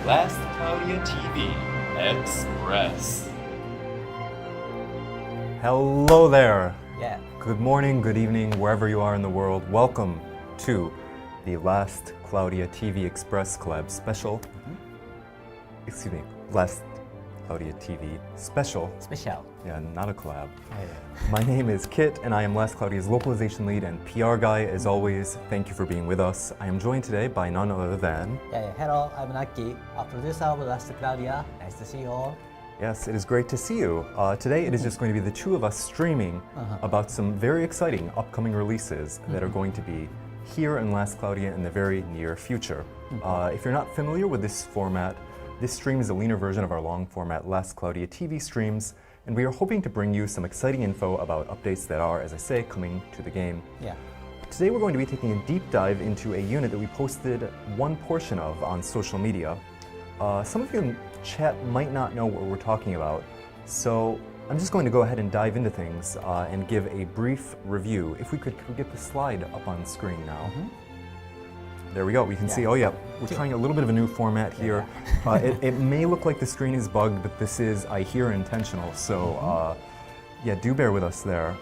Last Cloudia TV Express. Hello there. Yeah. Good morning, good evening, wherever you are in the world. Welcome to the Last Cloudia TV Express collab special. Excuse me, Last Cloudia TV special. Special. Yeah, not a collab. Yeah. My name is Kit, and I am Last Cloudia's localization lead and PR guy. As always, thank you for being with us. I am joined today by none other than... Hello, I'm Naki, a producer of Last Cloudia. Nice to see you all. Yes, it is great to see you. Today it is just going to be the two of us streaming about some very exciting upcoming releases that are going to be here in Last Cloudia in the very near future. If you're not familiar with this format, this stream is a leaner version of our long format Last Cloudia TV streams, and we are hoping to bring you some exciting info about updates that are, as I say, coming to the game. Yeah. Today we're going to be taking a deep dive into a unit that we posted one portion of on social media. Some of you in chat might not know what we're talking about, so I'm just going to go ahead and dive into things and give a brief review. If we could get the slide up on screen now. There we go, we can see, oh yeah, we're trying a little bit of a new format here. It may look like the screen is bugged, but this is, I hear, intentional, so yeah, do bear with us there.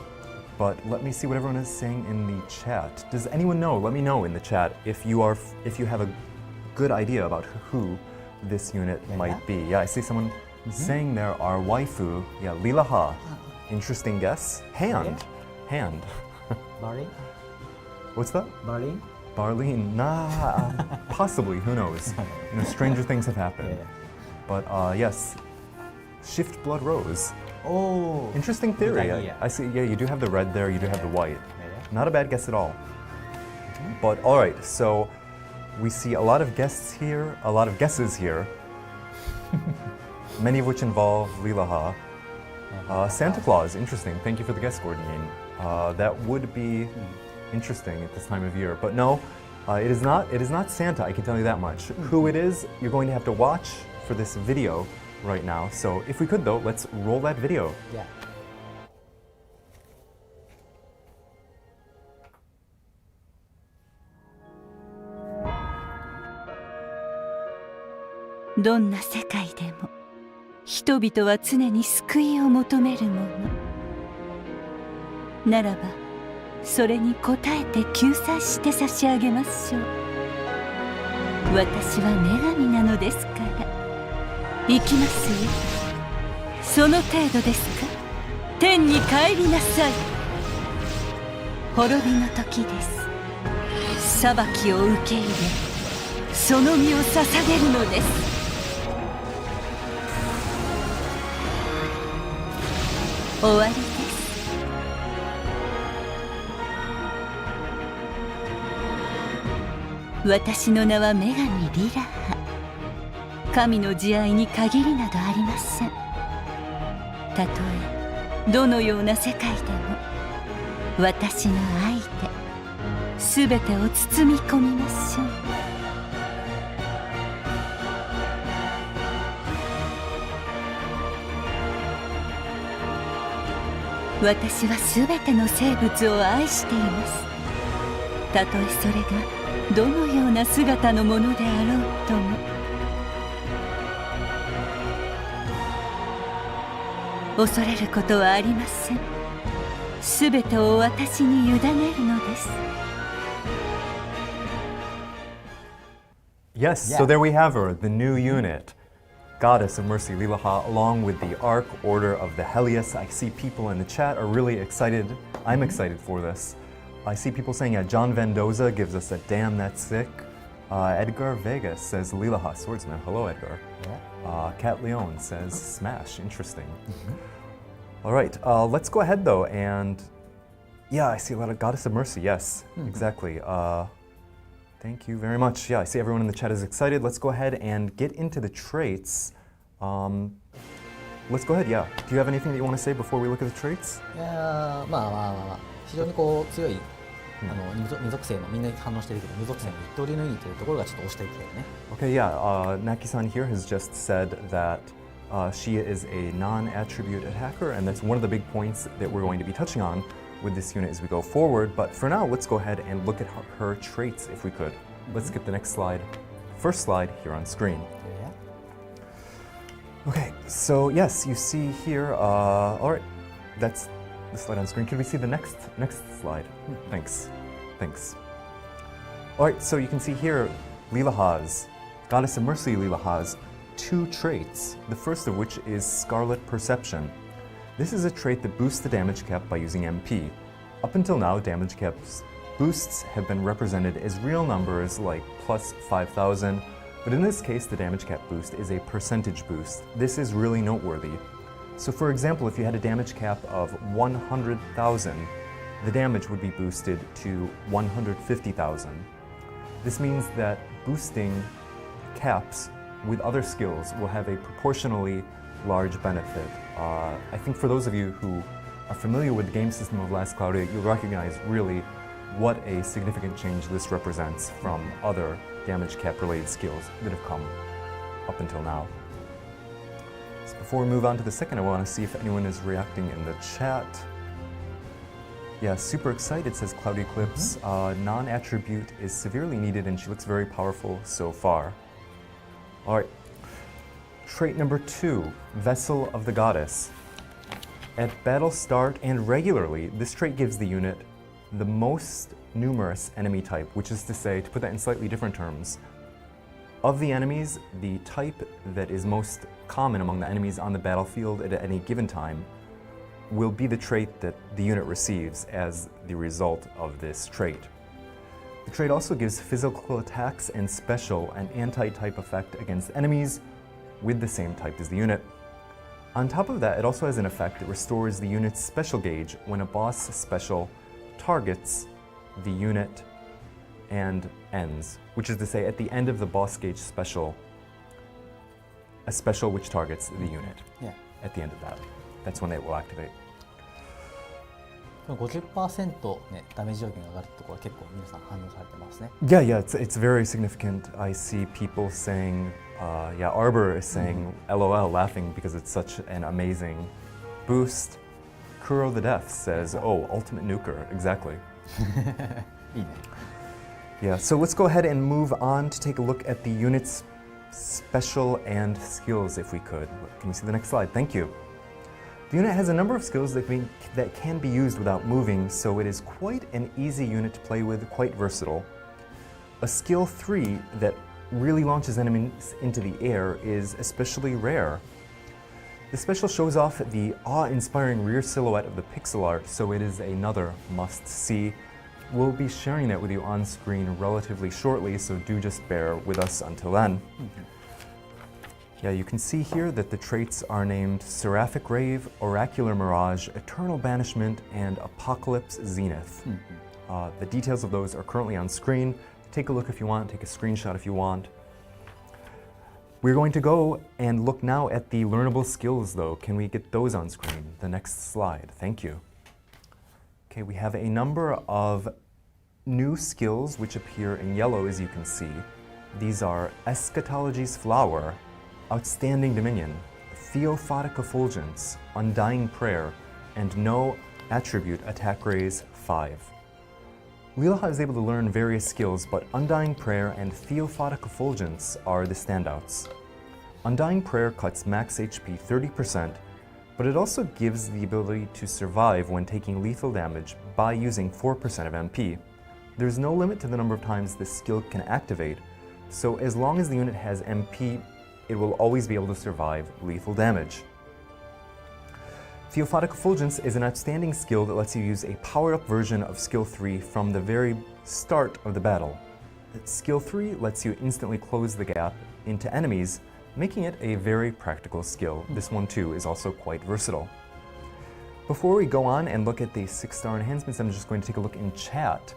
But let me see what everyone is saying in the chat. Does anyone know? Let me know in the chat if you have a good idea about who this unit might be. Yeah, I see someone saying there, our waifu, yeah, Lilaha. Interesting guess. Hand. Barley? What's that? Barley? Barlene? Nah, possibly, who knows? You know, stranger things have happened. But yes, Shift Blood Rose. Oh! Interesting theory. Idea. I see, yeah, you do have the red there, you do have the white. Not a bad guess at all. But all right, so we see a lot of guests here, a lot of guesses here, many of which involve Lilaha. Santa Claus, interesting. Thank you for the guess, Gordon Yin. That would be interesting at this time of year, but no, it is not Santa, I can tell you that much. Who it is, you're going to have to watch for this video right now. So if we could though, let's roll that video. Yeah. どんな世界でも人々は常に救いを求めるものならばそれに応えて救済して差し上げましょう。私は女神なのですから行きますよ。その程度ですか。天に帰りなさい。滅びの時です。裁きを受け入れその身を捧げるのです。終わりです。私の名は女神リラハ。神の慈愛に限りなどありません。たとえどのような世界でも私の愛で全てを包み込みましょう。私はすべての生物を愛しています。たとえそれがどのような姿のものであろうとも。恐れることはありません。すべてを私に委ねるのです。Yes, so there we have her, the new unit. Goddess of Mercy, Lilaha, along with the Ark, Order of the Helius. I see people in the chat are really excited. I'm excited for this. I see people saying, yeah, John Vendoza gives us a damn that's sick. Edgar Vegas says Lilaha, swordsman. Hello, Edgar. Yeah. Cat Leon says smash. Interesting. All right, let's go ahead though. And yeah, I see a lot of Goddess of Mercy. Yes, exactly. Thank you very much. Yeah, I see everyone in the chat is excited. Let's go ahead and get into the traits. Let's go ahead, yeah. Do you have anything that you want to say before we look at the traits? いやまあ非常にこう強い二属性のみんな反応してるけど無属性の一刀流の意味というところがちょっと押していきたいよね。Okay, yeah. Naki-san here has just said that she is a non-attribute attacker, and that's one of the big points that we're going to be touching on with this unit as we go forward. But for now, let's go ahead and look at her traits if we could. Let's get the next slide. First slide here on screen. Yeah. Okay, so yes, you see here, all right, that's the slide on screen. Can we see the next slide? Thanks. All right, so you can see here, Lilaha's, Goddess of Mercy Lilaha's two traits, the first of which is Scarlet Perception. This is a trait that boosts the damage cap by using MP. Up until now, damage caps boosts have been represented as real numbers like plus 5,000, but in this case, the damage cap boost is a percentage boost. This is really noteworthy. So for example, if you had a damage cap of 100,000, the damage would be boosted to 150,000. This means that boosting caps with other skills will have a proportionally large benefit. I think for those of you who are familiar with the game system of Last Cloudia, you'll recognize really what a significant change this represents from other damage cap related skills that have come up until now. So before we move on to the second, I want to see if anyone is reacting in the chat. Yeah, super excited, says Cloud Eclipse. Non-attribute is severely needed and she looks very powerful so far. All right. Trait number 2, Vessel of the Goddess. At battle start and regularly, this trait gives the unit the most numerous enemy type, which is to say, to put that in slightly different terms, of the enemies, the type that is most common among the enemies on the battlefield at any given time will be the trait that the unit receives as the result of this trait. The trait also gives physical attacks and special and anti-type effect against enemies with the same type as the unit. On top of that, it also has an effect that restores the unit's special gauge when a boss special targets the unit and ends, which is to say, at the end of the boss gauge special, a special which targets the unit. Yeah. At the end of that, that's when it will activate. 50% ね、ダメージ上限が上がるところは結構皆さん反応されてますね。Yeah, it's very significant. I see people saying Yeah, Arbor is saying LOL, laughing because it's such an amazing boost. Kuro the Death says, oh, ultimate nuker, exactly. いいね。 Yeah, so let's go ahead and move on to take a look at the unit's special and skills if we could. Can we see the next slide? Thank you. The unit has a number of skills that can be used without moving, so it is quite an easy unit to play with, quite versatile. A skill 3 that really launches enemies into the air is especially rare. The special shows off the awe-inspiring rear silhouette of the pixel art, so it is another must-see. We'll be sharing that with you on screen relatively shortly, so do just bear with us until then. Yeah, you can see here that the traits are named Seraphic Rave, Oracular Mirage, Eternal Banishment, and Apocalypse Zenith. The details of those are currently on screen. Take a look if you want, take a screenshot if you want. We're going to go and look now at the learnable skills though. Can we get those on screen? The next slide, thank you. Okay, we have a number of new skills which appear in yellow as you can see. These are Eschatology's Flower, Outstanding Dominion, Theophotic Effulgence, Undying Prayer, and No Attribute Attack Raise 5. Lilaha is able to learn various skills, but Undying Prayer and Theophotic Effulgence are the standouts. Undying Prayer cuts max HP 30%, but it also gives the ability to survive when taking lethal damage by using 4% of MP. There's no limit to the number of times this skill can activate, so as long as the unit has MP, it will always be able to survive lethal damage. Theophotic Effulgence is an outstanding skill that lets you use a powered-up version of Skill 3 from the very start of the battle. Skill 3 lets you instantly close the gap into enemies, making it a very practical skill. This one too is also quite versatile. Before we go on and look at the 6-star enhancements, I'm just going to take a look in chat.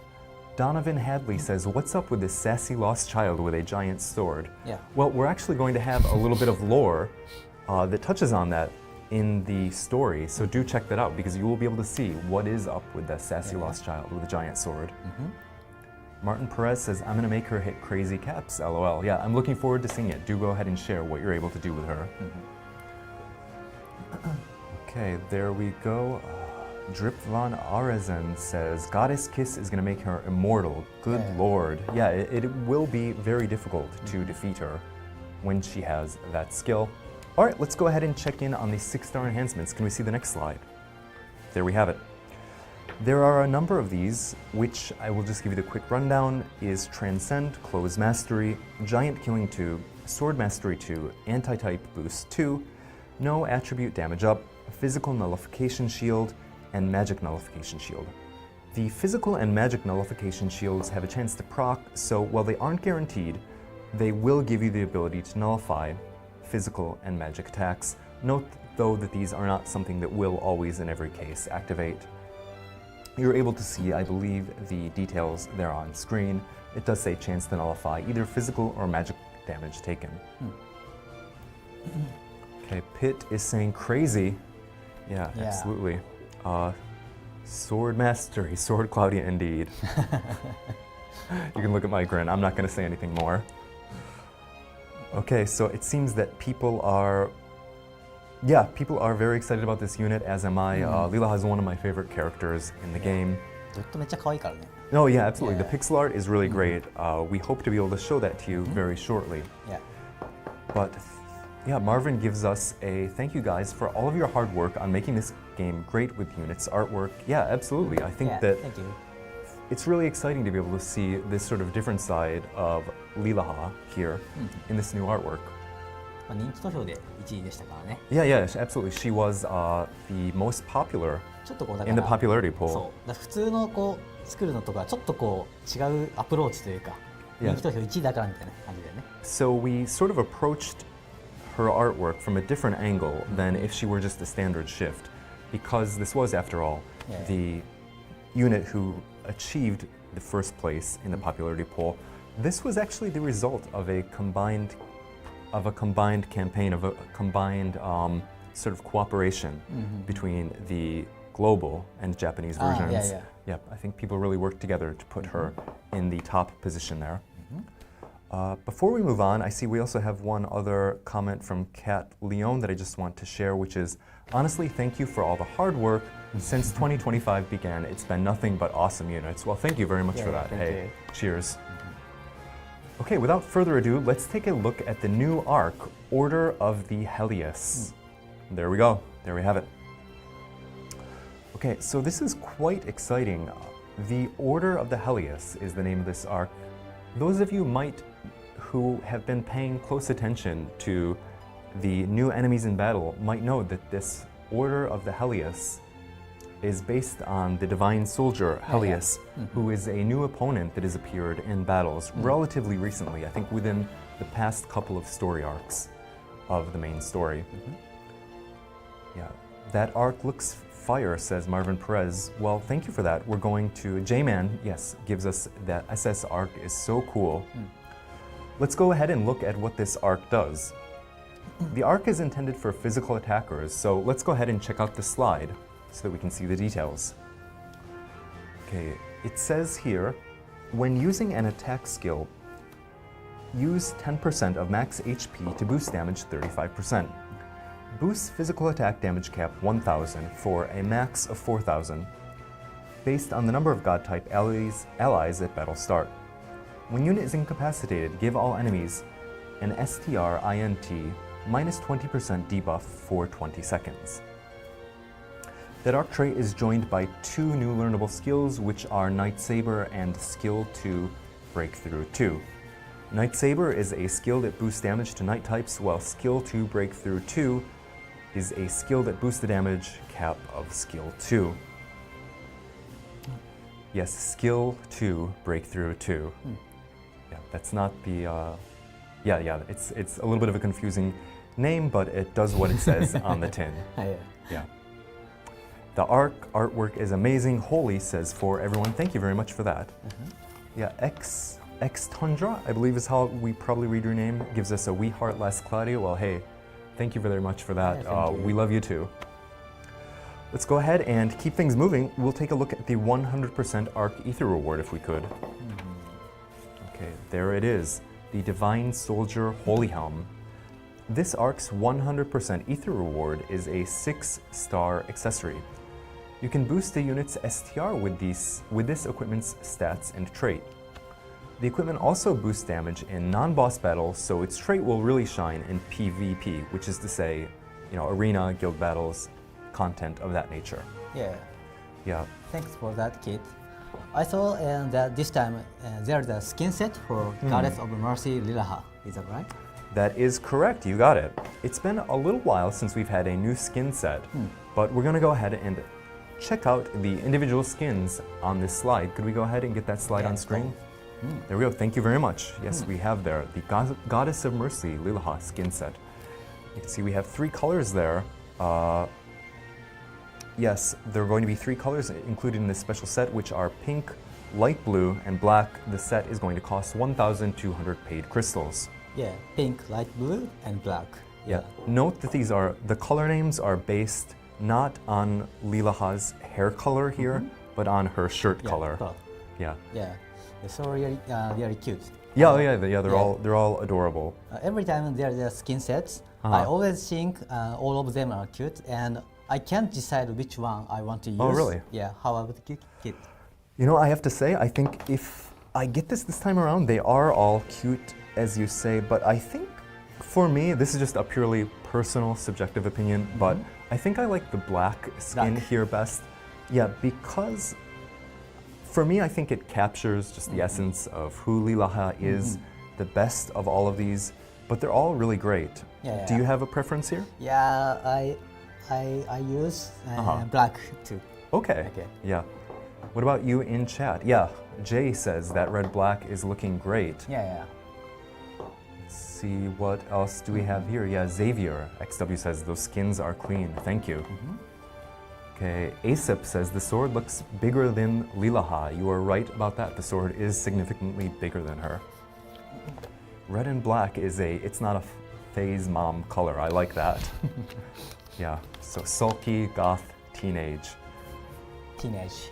Donovan Hadley says, what's up with this sassy lost child with a giant sword? Yeah. Well, we're actually going to have a little bit of lore that touches on that in the story, so do check that out because you will be able to see what is up with the sassy lost child with a giant sword. Martin Perez says, I'm gonna make her hit crazy caps, LOL. Yeah, I'm looking forward to seeing it. Do go ahead and share what you're able to do with her. Okay, there we go. Drip Von Arezen says, Goddess Kiss is gonna make her immortal. Good lord. Yeah, it will be very difficult to defeat her when she has that skill. All right, let's go ahead and check in on the 6-star enhancements. Can we see the next slide? There we have it. There are a number of these, which I will just give you the quick rundown, is Transcend, Close Mastery, Giant Killing 2, Sword Mastery 2, Anti-Type Boost 2, No Attribute Damage Up, Physical Nullification Shield, and Magic Nullification Shield. The Physical and Magic Nullification Shields have a chance to proc, so while they aren't guaranteed, they will give you the ability to nullify physical and magic attacks. Note though that these are not something that will always in every case activate. You're able to see, I believe, the details there on screen. It does say chance to nullify either physical or magic damage taken. Okay, Pitt is saying crazy. Yeah, absolutely. Sword Mastery, Sword Cloudia indeed. You can look at my grin. I'm not going to say anything more. Okay, so it seems that people are very excited about this unit, as am I. Lilaha is one of my favorite characters in the game. ずっとめっちゃ可愛いからね。 No, yeah, absolutely. The pixel art is really great. We hope to be able to show that to you very shortly. Yeah. But yeah, Marvin gives us a thank you guys for all of your hard work on making this game great with units, artwork. Yeah, absolutely. I think that Thank you. it's really exciting to be able to see this sort of different side of Lilaha here in this new artwork. まあ人気投票で1位でしたからね。 Yeah, yeah, absolutely. She was the most popular ちょっとこうだか in the ら popularity poll. そうだから普通のこう作るのとかちょっとこう違うアプローチというか、 Yeah. 人気投票1位だからみたいな感じだよね。 So we sort of approached her artwork from a different angle than if she were just a standard shift, because this was, after all, the unit who achieved the first place in the popularity poll. This was actually the result of a combined campaign, of a combined sort of cooperation between the global and Japanese versions. Yeah, I think people really worked together to put her in the top position there. Before we move on, I see we also have one other comment from Kat Leon that I just want to share, which is, honestly, thank you for all the hard work. Since 2025 began, it's been nothing but awesome units. Well, thank you very much for that. thank Hey, you. cheers. Okay, without further ado, let's take a look at the new arc, Order of the Helius. There we go. There we have it. Okay, so this is quite exciting. The Order of the Helius is the name of this arc. Those of you who have been paying close attention to the new enemies in battle might know that this Order of the Helius is based on the divine soldier Helius, who is a new opponent that has appeared in battles relatively recently, I think within the past couple of story arcs of the main story. Yeah, that arc looks fire, says Marvin Perez. Well, thank you for that. We're going to, J-Man, yes, gives us that SS arc is so cool. Let's go ahead and look at what this arc does. The arc is intended for physical attackers, so let's go ahead and check out the slide so that we can see the details. Okay, it says here, when using an attack skill, use 10% of max HP to boost damage 35%. Boost physical attack damage cap 1000 for a max of 4000, based on the number of God-type allies at battle start. When unit is incapacitated, give all enemies an STR-INT minus 20% debuff for 20 seconds. That arc trait is joined by 2 new learnable skills, which are Night Saber and Skill 2 Breakthrough 2. Night Saber is a skill that boosts damage to night types, while Skill 2 Breakthrough 2 is a skill that boosts the damage cap of Skill 2. Yes, Skill 2 Breakthrough 2. Yeah, that's not the, it's a little bit of a confusing name, but it does what it says on the tin. Yeah. The artwork is amazing. Holy, says for everyone. Thank you very much for that. Yeah, X Tundra, I believe is how we probably read your name, gives us a wee heart, Last Cloudia. Well, hey, thank you very much for that. We love you too. Let's go ahead and keep things moving. We'll take a look at the 100% Arc Ether reward if we could. Okay, there it is. The Divine Soldier Holy Helm. This Arc's 100% Ether reward is a 6-star accessory. You can boost the unit's STR with this equipment's stats and trait. The equipment also boosts damage in non-boss battles, so its trait will really shine in PvP, which is to say, arena, guild battles, content of that nature. Yeah. Thanks for that, Kit. I saw that this time there's a skin set for Goddess of Mercy Lilaha. Is that right? That is correct, you got it. It's been a little while since we've had a new skin set, but we're gonna go ahead and check out the individual skins on this slide. Could we go ahead and get that slide on screen? There we go, thank you very much. Yes, we have there the Goddess of Mercy Lilaha Skin Set. You can see we have 3 colors there. Yes, there are going to be 3 colors included in this special set, which are pink, light blue, and black. The set is going to cost 1,200 paid crystals. Yeah, pink, light blue, and black. Yeah. Note that the color names are based not on Lilaha's hair color here, but on her shirt color. Yeah. So really, really cute. They're all adorable. Every time there's a skin sets, I always think all of them are cute, and I can't decide which one I want to use. Oh, really? Yeah. How about the Kit? I have to say, I think if I get this time around, they are all cute, as you say, but I think for me, this is just a purely personal, subjective opinion, but I think I like the black skin here best. Yeah, because for me, I think it captures just the essence of who Lilaha is, the best of all of these, but they're all really great. Do you have a preference here? Yeah, I use black too. Okay. Yeah. What about you in chat? Yeah, Jay says that red black is looking great. Yeah. Let's see, what else do we have here? Yeah, Xavier XW says those skins are clean. Thank you. Okay, Asip says the sword looks bigger than Lilaha. You are right about that. The sword is significantly bigger than her. Red and black it's not a phase mom color. I like that. Yeah, so sulky, goth, teenage.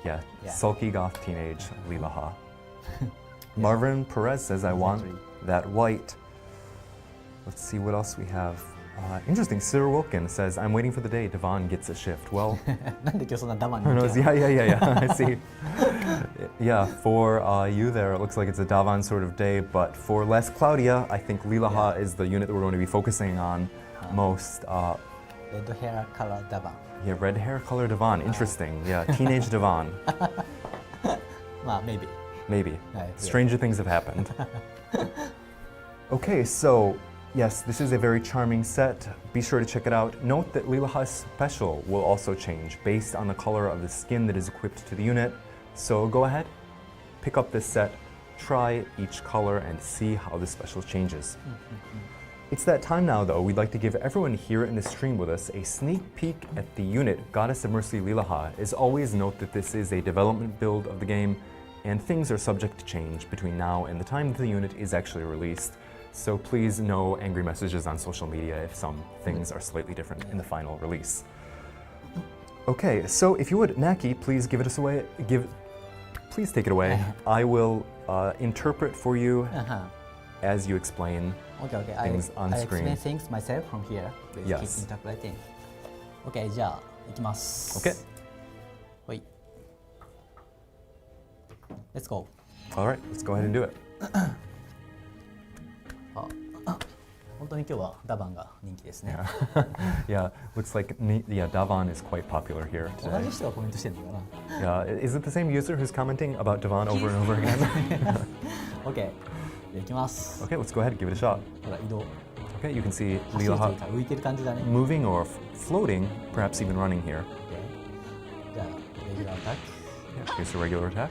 Yeah, sulky, goth, teenage, Lilaha. Marvin Perez says I want that white. Let's see what else we have. Interesting. Sarah Wilkin says, "I'm waiting for the day Vaughn gets a shift." Well, なんで今日そんなダバン who に knows? Yeah. I see. Yeah, for you there, it looks like it's a Davan sort of day. But for Last Cloudia, I think Lilaha is the unit that we're going to be focusing on most. レッドヘアカラーダバン Yeah, red hair color Davan. Interesting. Yeah, teenage Davan. まあ maybe Maybe. Right, yeah. Stranger things have happened. Okay, so yes, this is a very charming set. Be sure to check it out. Note that Lilaha's special will also change based on the color of the skin that is equipped to the unit. So go ahead, pick up this set, try each color, and see how the special changes. It's that time now, though. We'd like to give everyone here in the stream with us a sneak peek at the unit, Goddess of Mercy Lilaha. As always, note that this is a development build of the game, and things are subject to change between now and the time that the unit is actually released. So please no angry messages on social media if some things are slightly different in the final release. Okay, so if you would, Naki, please give it us away. Please take it away. I will interpret for you as you explain Okay. things on I screen. explain things myself from here with Yes. Kit interpreting. Okay, じゃあ行きます。 Okay. はい。Let's go. All right, let's go ahead and do it. 本当に今日はダバンが人気ですね。 Yeah, looks like Davan is quite popular here 同 today. じ人がコメントしてるのか Yeah, is it the same user who's commenting about Davan over and over again? な ?OK。じゃあ行きます。 Okay, let's go ahead and give it a shot. ほら移動。 Okay, you can see 走るという Lilaha か浮いてる感じだね。 moving or floating, perhaps even running here. OK。じゃあレギュラーアタック。 Yeah, here's a regular attack.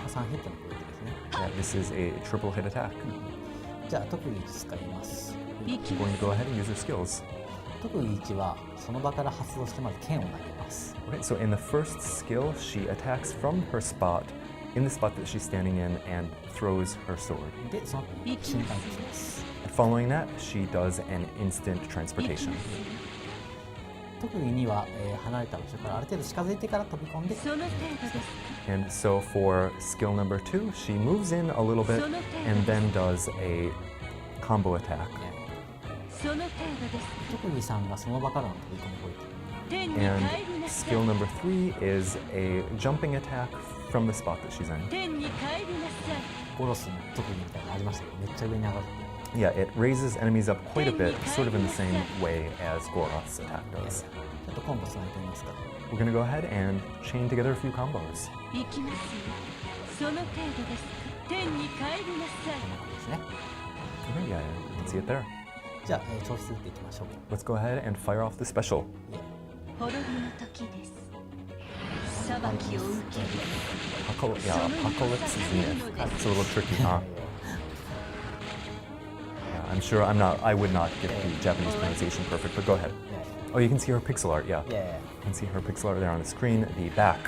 3ヒットの攻撃ですね。 Yeah, this is a triple hit attack. じゃあ特技1使います。 I'm going to go ahead and use her skills. 特技1はその場から発動してまず剣を投げます。 Okay, so in the first skill, she attacks from her spot, in the spot that she's standing in, and throws her sword. で、その後に瞬間移動します。 Following that, she does an instant transportation. 特技2は、離れた場所からある程度近づいてから飛び込んで、 And so for skill number 2, she moves in a little bit and then does a combo attack. 特技3がその場からの飛び込み攻撃。 And skill number 3 is a jumping attack from the spot that she's in. ゴロスの特技みたいなのありましたけど、めっちゃ上に上がって。 Yeah, it raises enemies up quite a bit, sort of in the same way as Goroth's attack does. ちょっとコンボつないでみますか。 We're going to go ahead and chain together a few combos. こんな感じですね。 Okay, yeah, you can see it there. じゃあ、調子打っていきましょう。 Let's go ahead and fire off the special. Apocalypse Zenith. It's a little tricky, huh? Yeah, I'm sure I would not get the Japanese pronunciation perfect, but go ahead. Oh, you can see her pixel art, yeah. Yeah. You can see her pixel art there on the screen, the back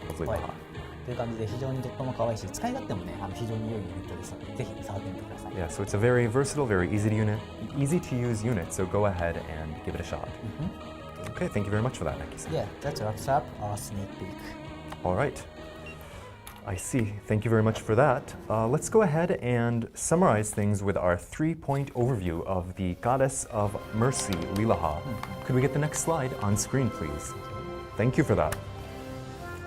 of Lilaha. という感じで非常にとっても可愛いし、使い勝手もね、非常に良いユニットですので、ぜひ触ってみてください。 Yeah, so it's a very versatile, very easy to use unit, so go ahead and give it a shot. Okay, thank you very much for that, Naki-san. Yeah, that wraps up our sneak peek. All right. I see. Thank you very much for that. Let's go ahead and summarize things with our 3-point overview of the Goddess of Mercy, Lilaha. Could we get the next slide on screen, please? Thank you for that.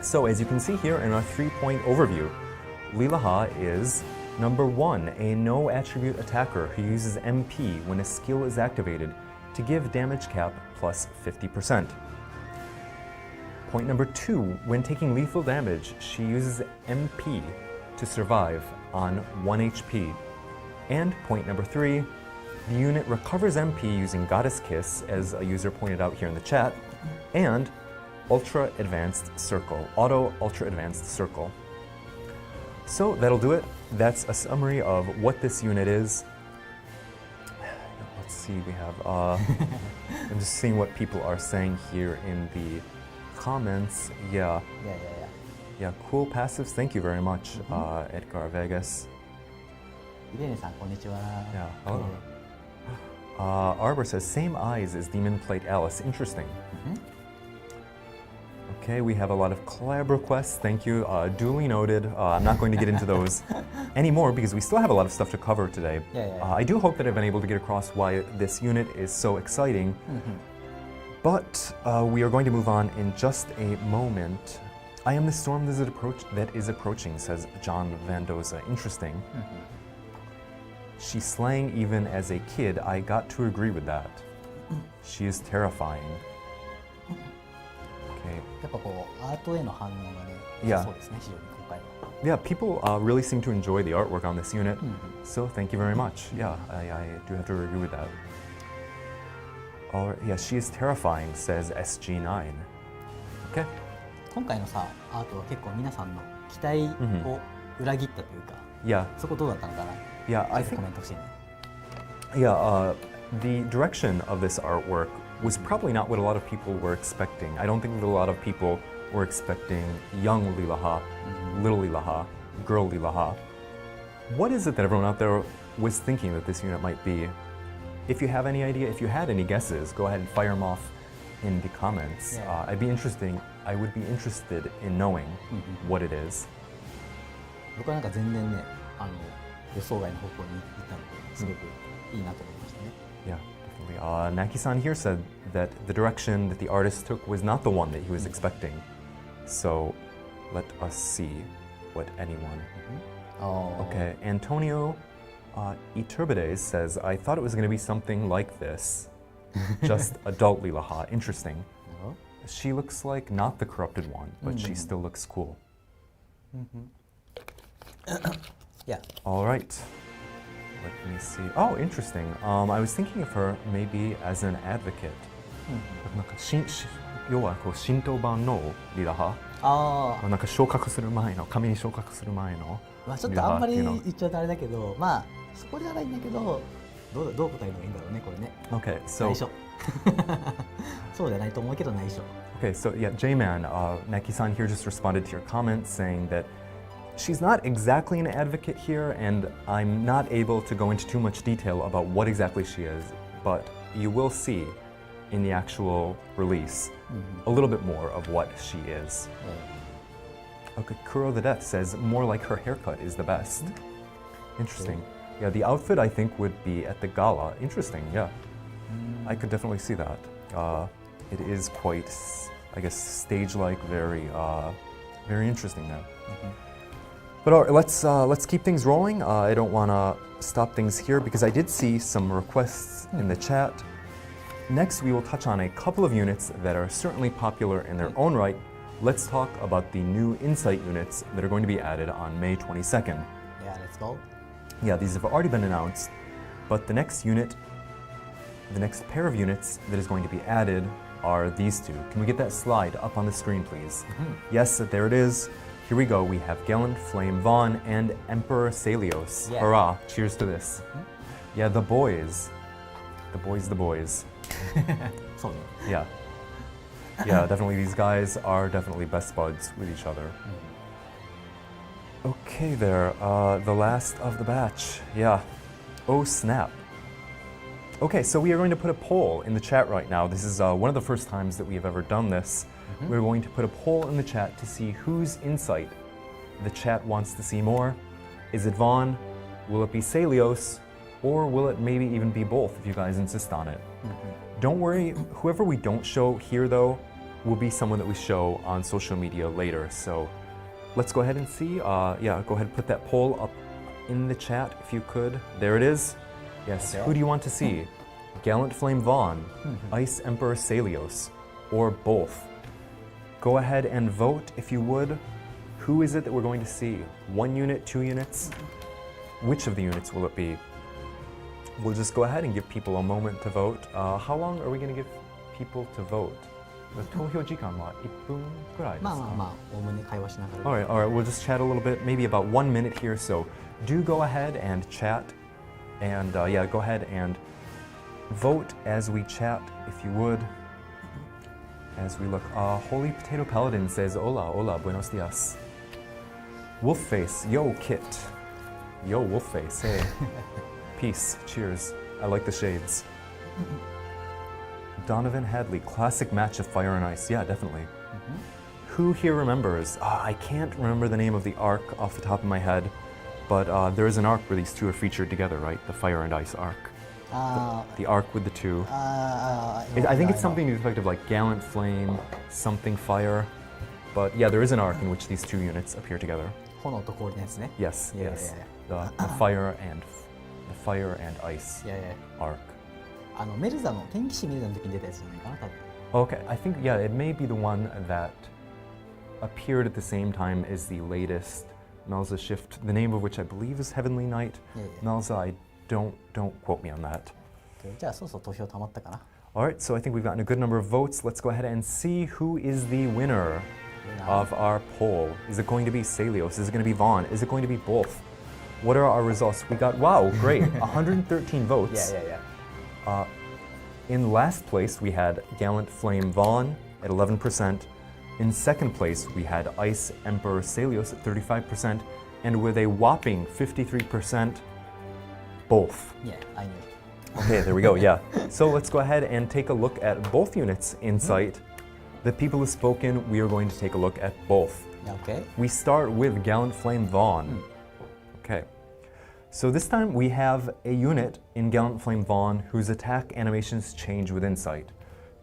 So, as you can see here in our 3-point overview, Lilaha is number 1, a no attribute attacker who uses MP when a skill is activated to give damage cap plus 50%. Point number 2, when taking lethal damage, she uses MP to survive on 1 HP. And point number 3, the unit recovers MP using Goddess Kiss, as a user pointed out here in the chat, and Ultra Advanced Circle, Auto Ultra Advanced Circle. So that'll do it. That's a summary of what this unit is. Let's see, we have, I'm just seeing what people are saying here in the comments. Yeah, cool passives. Thank you very much, Edgar Vegas. イレーネさん、こんにちは。 Yeah, hello. Arbor says, same eyes as Demon Plate Alice. Interesting. Okay, we have a lot of collab requests. Thank you. Duly noted. I'm not going to get into those anymore because we still have a lot of stuff to cover today. Yeah. I do hope that I've been able to get across why this unit is so exciting. But we are going to move on in just a moment. I am the storm that is approaching, says John Vandoza. Interesting. She's slang even as a kid. I got to agree with that. She is terrifying. Okay. やっぱこうアートへの反応がね、 Yeah. そうですね、非常に今回は。 Yeah, people really seem to enjoy the artwork on this unit. So thank you very much. Yeah, I do have to agree with that. Yeah, she is terrifying, says SG9. Okay. 今回のさ、アートは結構皆さんの期待を裏切ったというか、 Yeah. そこどうだったのかな。 Yeah, I ちょっと think. コメント欲しいね。 Yeah, the direction of this artwork was probably not what a lot of people were expecting. I don't think that a lot of people were expecting young Lilaha, little Lilaha, girl Lilaha. What is it that everyone out there was thinking that this unit might be? If you have any idea, if you had any guesses, go ahead and fire them off in the comments. Yeah. I would be interested in knowing what it is. 僕はなんか全然ね、予想外の方向に行ったので、すごくいいなと思いましたね。 Yeah, definitely. Naki-san here said that the direction that the artist took was not the one that he was expecting. So let us see what anyone. Okay, Antonio Iturbide says, I thought it was going to be something like this. Just adult Lilaha. Interesting. She looks like not the corrupted one, but she still looks cool. Yeah. All right. Let me see. Oh, interesting. I was thinking of her maybe as an advocate. なんか要はこう神道版のリラハ。なんか昇格する前の紙に昇格する前の。まあちょっとあんまり言っちゃうとあれだけど、まあそこじゃないんだけど、どう答えるのがいいんだろうねこれね。Okay, so. 内緒。そうじゃないと思うけど内緒。Okay, so yeah, J-Man, Naki-san here just responded to your comment saying that she's not exactly an advocate here, and I'm not able to go into too much detail about what exactly she is, but you will see in the actual release a little bit more of what she is. Okay, Kuro the Death says more like her haircut is the best. Interesting. Yeah, the outfit I think would be at the gala. Interesting, yeah. I could definitely see that. It is quite, I guess, stage-like, very interesting now. But all right, let's keep things rolling. I don't want to stop things here because I did see some requests in the chat. Next, we will touch on a couple of units that are certainly popular in their own right. Let's talk about the new Insight units that are going to be added on May 22nd. Yeah, let's go. Yeah, these have already been announced, but the next pair of units that is going to be added are these two. Can we get that slide up on the screen, please? Yes, there it is. Here we go. We have Gallant Flame Vaughn and Emperor Salios. Yeah. Hurrah! Cheers to this. Yeah, the boys. The boys. そうね。 Yeah. Yeah, definitely these guys are definitely best buds with each other. Okay there, the last of the batch. Yeah. Oh snap. Okay, so we are going to put a poll in the chat right now. This is one of the first times that we have ever done this. We're going to put a poll in the chat to see whose insight the chat wants to see more. Is it Vaughn? Will it be Salios? Or will it maybe even be both if you guys insist on it? Don't worry, whoever we don't show here though will be someone that we show on social media later. So let's go ahead and see. Yeah, go ahead and put that poll up in the chat if you could. There it is. Yes, who do you want to see? Gallant Flame Vaughn, Ice Emperor Salios, or both? Go ahead and vote if you would. Who is it that we're going to see? 1 unit, 2 units? Which of the units will it be? We'll just go ahead and give people a moment to vote. How long are we going to give people to vote? 投票時間は1分くらいですか？まあまあまあ、おおむね会話しながら。All right, we'll just chat a little bit, maybe about 1 minute here. So do go ahead and chat, and yeah, go ahead and vote as we chat, if you would. As we look, Holy Potato Paladin says, "Hola, hola, buenos dias." Wolfface, yo, Kit. Yo, Wolfface, hey. Peace, cheers. I like the shades. Donovan Hadley, classic match of fire and ice. Yeah, definitely. Who here remembers? I can't remember the name of the arc off the top of my head, but there is an arc where these two are featured together, right? The Fire and Ice arc. The arc with the two. I think it's something to the effect of like Gallant Flame, something Fire. But yeah, there is an arc in which these two units appear together. 炎と氷のやつね。 Yes, Yeah, yes. yeah, The fire and ice いやいや arc. メルザの天気士メルザの時に出たやつじゃないかな多分。 Okay, I think yeah, it may be the one that appeared at the same time as the latest Melza shift, the name of which I believe is Heavenly Knight. Yeah, yeah. Melza, I don't quote me on that. Okay, じゃあそろそろ投票溜まったかな。 All right, so I think we've gotten a good number of votes. Let's go ahead and see who is the winner of our poll. Is it going to be Salios? Is it going to be Vaughn? Is it going to be both? What are our results? We got, wow, great, 113 votes. Yeah. In last place, we had Gallant Flame Vaughn at 11%. In second place, we had Ice Emperor Salios at 35%. And with a whopping 53%, both. Yeah, I knew. Okay, there we go, yeah. So let's go ahead and take a look at both units in sight. The people have spoken, we are going to take a look at both. Okay. We start with Gallant Flame Vaughn. Okay. So this time we have a unit in Gallant Flame Vaughn whose attack animations change with insight.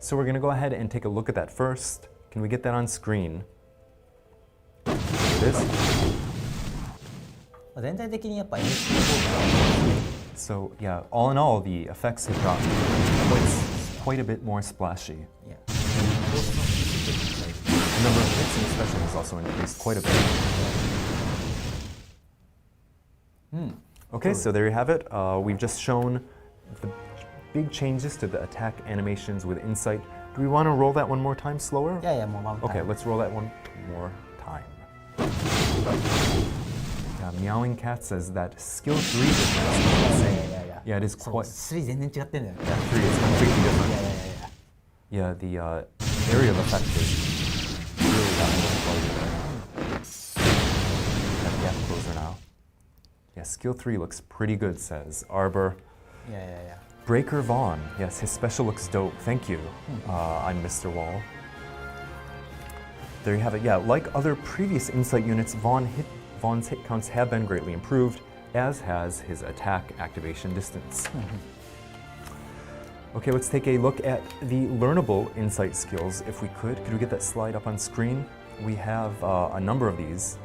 So we're going to go ahead and take a look at that first. Can we get that on screen? There it is. 全体的にやっぱ So yeah, all in all, the effects have gotten quite a bit more splashy. Yeah. The number of hits in the special has also increased quite a bit. Okay, so there you have it. We've just shown the big changes to the attack animations with insight. Do we want to roll that one more time slower? Yeah, more one time. Okay, let's roll that one more time. Meowing Cat says that skill 3 is insane. Yeah, it is quite. 3全然違ってんだよね。 Yeah, 3 is completely different. Yeah, the area of effect is really got more closer. Got the gap closer now. Yeah, skill 3 looks pretty good, says Arbor. Yeah. Breaker Vaughn. Yes, his special looks dope. Thank you. I'm Mr. Wall. There you have it. Yeah, like other previous Insight units, Vaughn's hit counts have been greatly improved, as has his attack activation distance. Okay, let's take a look at the learnable Insight skills, if we could. Could we get that slide up on screen? We have a number of these.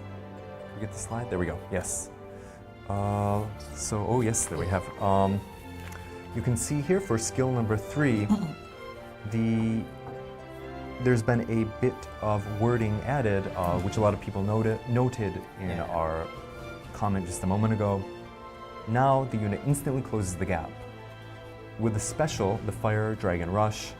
Can we get the slide? There we go. Yes. Oh yes, there we have. You can see here for skill number 3, there's been a bit of wording added, which a lot of people noted in our comment just a moment ago. Now the unit instantly closes the gap. With the special, the Fire Dragon Rush,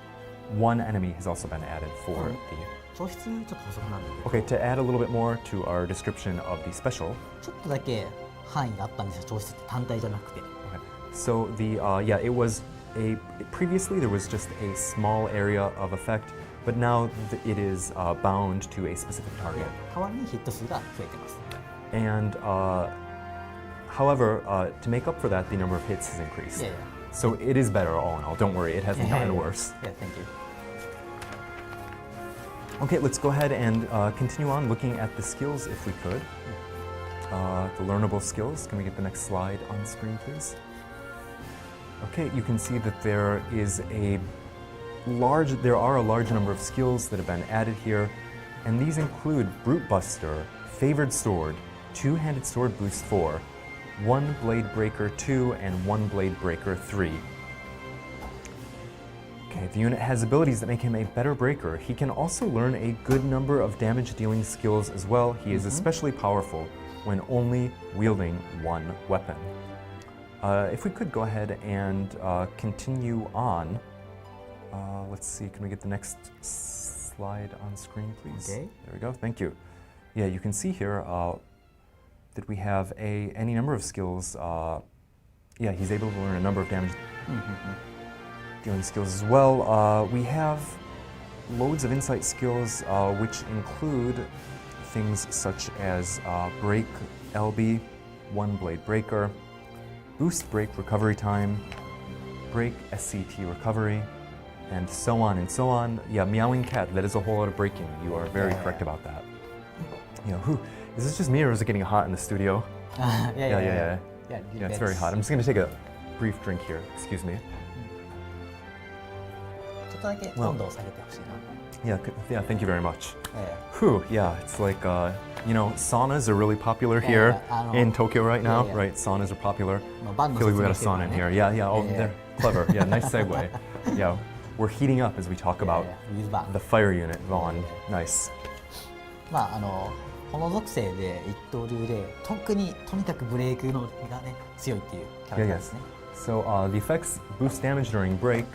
one enemy has also been added for the... 調筆ちょっと補足なんだけど。 Okay, to add a little bit more to our description of the special. ちょっとだけ範囲があったんですよ。調筆って単体じゃなくて。 So it was previously there was just a small area of effect, but now it is bound to a specific target. 代わりにヒット数が増えてます。 And however, to make up for that, the number of hits has increased. Yeah. So it is better all in all. Don't worry, it hasn't gotten worse. Yeah, thank you. Okay, let's go ahead and continue on looking at the skills if we could. The learnable skills. Can we get the next slide on screen, please? Okay, you can see that there are a large number of skills that have been added here, and these include Brute Buster, Favored Sword, Two-Handed Sword Boost 4, One Blade Breaker 2, and One Blade Breaker 3. Okay, the unit has abilities that make him a better breaker. He can also learn a good number of damage-dealing skills as well. He is especially powerful when only wielding one weapon. If we could go ahead and continue on. Let's see, can we get the next slide on screen, please? Okay. There we go, thank you. Yeah, you can see here that we have any number of skills. Yeah, he's able to learn a number of damage dealing skills as well. We have loads of insight skills, which include things such as Break LB, One Blade Breaker, Boost Break Recovery Time, Break SCT Recovery, and so on and so on. Yeah, meowing cat, that is a whole lot of breaking. You are very correct about that. You know, is this just me or is it getting hot in the studio? Yeah, Yeah, it's very hot. I'm just going to take a brief drink here. Excuse me. ちょっとだけ温度を下げてほしいな。 Yeah, thank you very much. Yeah. Whew, yeah, it's like, you know, saunas are really popular here in Tokyo right now, right? Saunas are popular. I feel like we got a sauna in here. Yeah, oh, they're clever. Yeah, nice segue. Yeah, we're heating up as we talk about the fire unit, Vaughn. Nice. まあこの属性で一刀流で特にとにかくブレイク能力がね強いっていうキャラクターですね。 So the effects boost damage during break.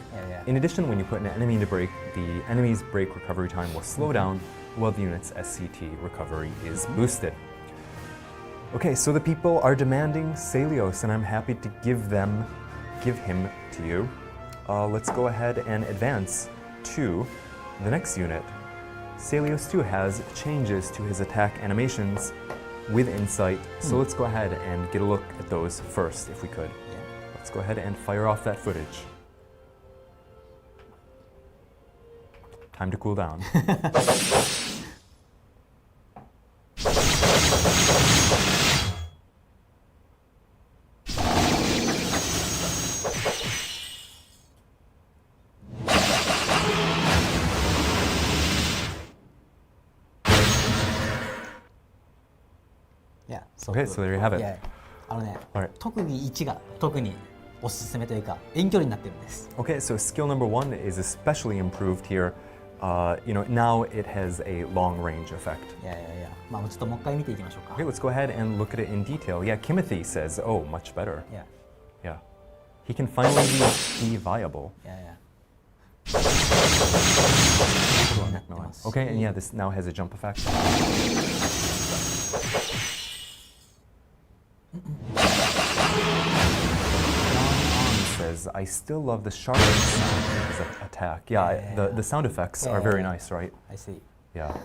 In addition, when you put an enemy into break, the enemy's break recovery time will slow down while the unit's SCT recovery is boosted. Okay, so the people are demanding Salios, and I'm happy to give him to you. Let's go ahead and advance to the next unit. Salios 2 has changes to his attack animations with insight, so let's go ahead and get a look at those first, if we could. Let's go ahead and fire off that footage. Time to cool down. Yeah, Okay, so there you have it. Yeah. ね、Alright. 特に1が特におすすめというか遠距離になってるんです。 Okay, so skill number 1 is especially improved here. You know, now it has a long range effect. いやまあちょっともう一回見ていきましょうか。 Okay, let's go ahead and look at it in detail. Yeah, Kimothy says, oh, much better. Yeah. He can finally be viable. Okay, and yeah, this now has a jump effect. Says, I still love the sharp sound of his attack. The sound effects are very nice, right? I see. Yeah,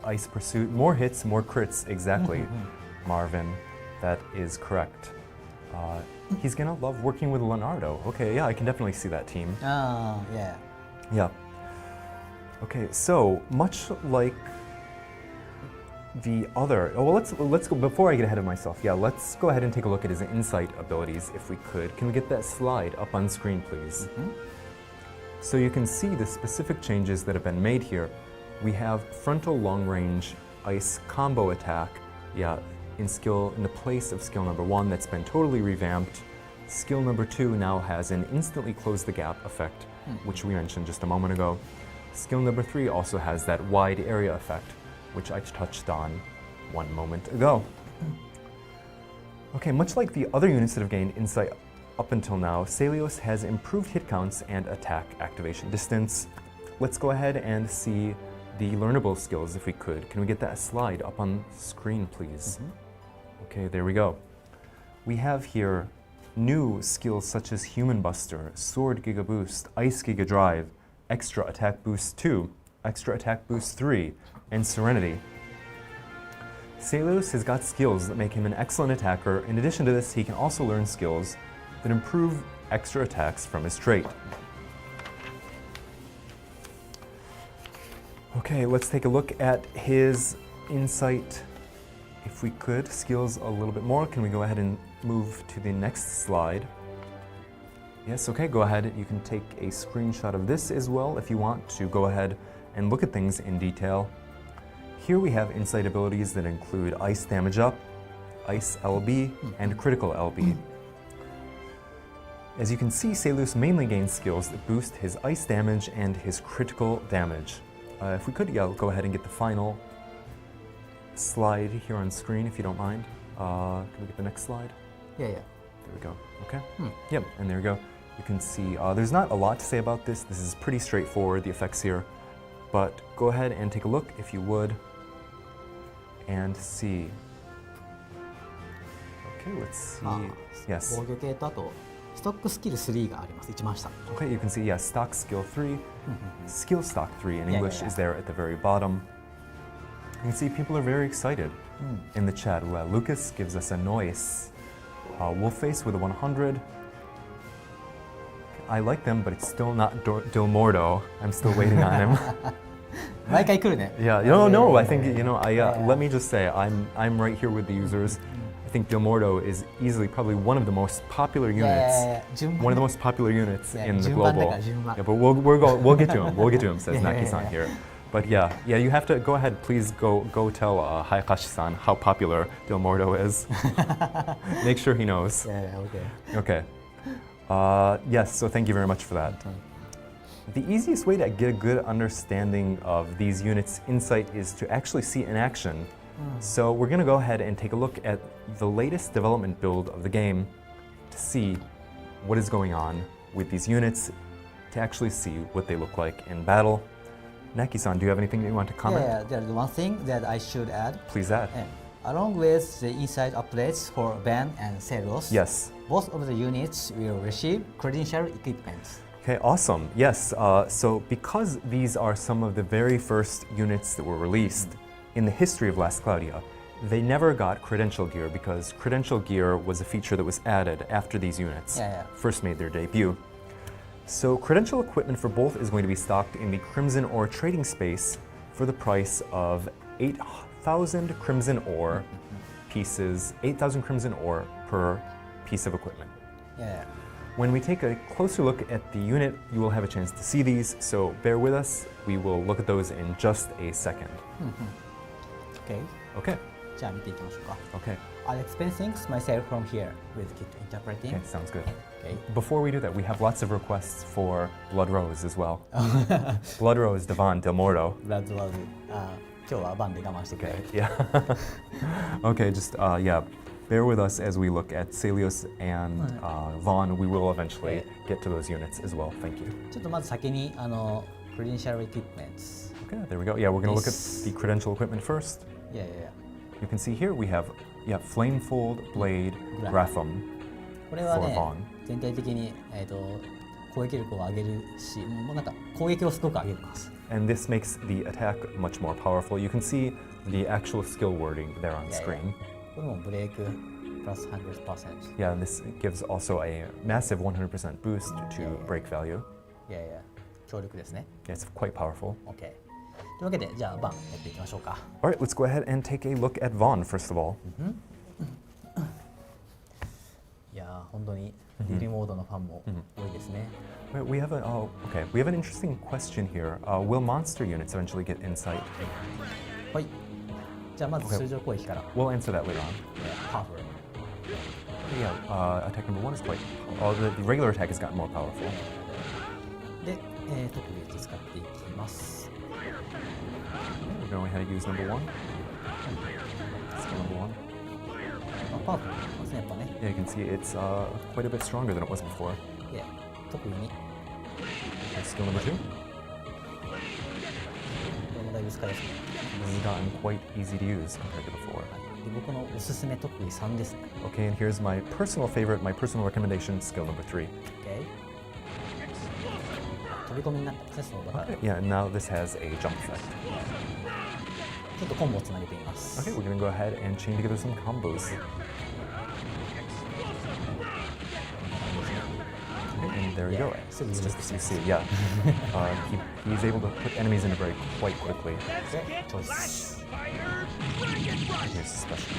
Ice Pursuit, more hits, more crits, exactly. Marvin, that is correct. He's gonna love working with Leonardo. Okay, yeah, I can definitely see that team. Yeah. Okay, so much like the other, let's go, before I get ahead of myself, let's go ahead and take a look at his insight abilities if we could. Can we get that slide up on screen, please? So you can see the specific changes that have been made here. We have frontal long range ice combo attack, in the place of skill number 1 that's been totally revamped. Skill number 2 now has an instantly close the gap effect, which we mentioned just a moment ago. Skill number 3 also has that wide area effect, which I touched on 1 moment ago. Okay, much like the other units that have gained insight up until now, Salios has improved hit counts and attack activation distance. Let's go ahead and see the learnable skills if we could. Can we get that slide up on screen, please? Okay, there we go. We have here new skills such as Human Buster, Sword Giga Boost, Ice Giga Drive, Extra Attack Boost 2, Extra Attack Boost 3, and Serenity. Salios has got skills that make him an excellent attacker. In addition to this, he can also learn skills that improve extra attacks from his trait. Okay, let's take a look at his insight, if we could, skills a little bit more. Can we go ahead and move to the next slide? Yes, okay, go ahead. You can take a screenshot of this as well if you want to go ahead and look at things in detail. Here we have insight abilities that include Ice Damage Up, Ice LB, and Critical LB. As you can see, Salios mainly gains skills that boost his ice damage and his critical damage. If we could, go ahead and get the final slide here on screen, if you don't mind. Can we get the next slide? Yeah. There we go. Okay. Yep, and there we go. You can see there's not a lot to say about this. This is pretty straightforward, the effects here. But go ahead and take a look, if you would, and see. Okay, let's see. Yes. 防御系とあとストックスキル3があります。一番下。 Okay, you can see, stock skill 3. Skill stock 3 in English is there at the very bottom. You can see people are very excited in the chat. Lucas gives us a noise. Wolf Face with a 100. I like them, but it's still not Del Mordo. I'm still waiting on him. 毎回来るね。 Yeah, no, I think, let me just say, I'm right here with the users. I think Del Mordo is easily probably one of the most popular units. One of the most popular units in the global. Yeah, but we'll get to him. We'll get to him, says Naki-san here. But yeah, you have to go ahead. Please go tell Hayakashi-san how popular Del Mordo is. Make sure he knows. Okay. Yes, so thank you very much for that. The easiest way to get a good understanding of these units' insight is to actually see in action. So we're going to go ahead and take a look at the latest development build of the game to see what is going on with these units, to actually see what they look like in battle. Naki-san, do you have anything that you want to comment? Yeah, there's one thing that I should add. Please add. Along with the inside updates for Vaughn and Salios, Yes. both of the units will receive credential equipment. Okay, awesome. Yes, so because these are some of the very first units that were released in the history of Last Cloudia, they never got credential gear because credential gear was a feature that was added after these units first made their debut. So credential equipment for both is going to be stocked in the Crimson Ore trading space for the price of 8,000 Crimson Ore pieces, 8,000 Crimson Ore per piece of equipment. When we take a closer look at the unit, you will have a chance to see these, so bear with us. We will look at those in just a second. Okay. Okay. じゃあ見ていきましょうか。 Okay. I'll explain things myself from here with Kit interpreting. Okay, sounds good. Okay. Before we do that, we have lots of requests for Blood Rose as well. Blood Rose, Vaughn, Del Mordo. ブラッドワーズ、今日は晩で我慢してくれ。 Okay, yeah. Okay, just, bear with us as we look at Salios and Vaughn. We will eventually get to those units as well. Thank you. ちょっとまず先にcredential equipments. Okay, there we go. Yeah, we're going to look at the credential equipment first. Yeah. You can see here we have, Flamefold Blade Graphum これは for ね、 Vaughn. 全体的に攻撃力を上げるし、もうなんか攻撃をすごく上げるます。 And this makes the attack much more powerful. You can see the actual skill wording there on screen. これもブレイクプラス 100%. Yeah, and this gives also a massive 100% boost to break value. いや強力ですね。 Yeah, it's quite powerful. OK。というわけで、じゃあバンやっていきましょうか。 All right, let's go ahead and take a look at Vaughn first of all. いや本当にディリモードのファンも多いですね。Right, we have an interesting question here. Will monster units eventually get insight? はい。じゃあまず通常攻撃から。 We'll answer that later on. パワフル。 Yeah, attack number 1 is quite. The regular attack has gotten more powerful. で、特技使っていきます。 We're going ahead and use number 1. Skill number 1. パワフルですね、やっぱね。 Yeah, you can see it's quite a bit stronger than it was before. で、特技に。 Skill number 2. これもだいぶ使いやすい。 It's gotten quite easy to use compared to before. で、僕のおすすめ特技3ですね。 Okay, and here's my personal favorite, my personal recommendation, skill number 3. OK。飛び込みになったんですね、そのだから。 Yeah, and now this has a jump effect. ちょっとコンボをつなげてみます。 Okay, we're gonna go ahead and chain together some combos. Okay, and there you go. It's just as you see, yeah. He's able to put enemies into break quite quickly. で、チョイス。 Here's the special.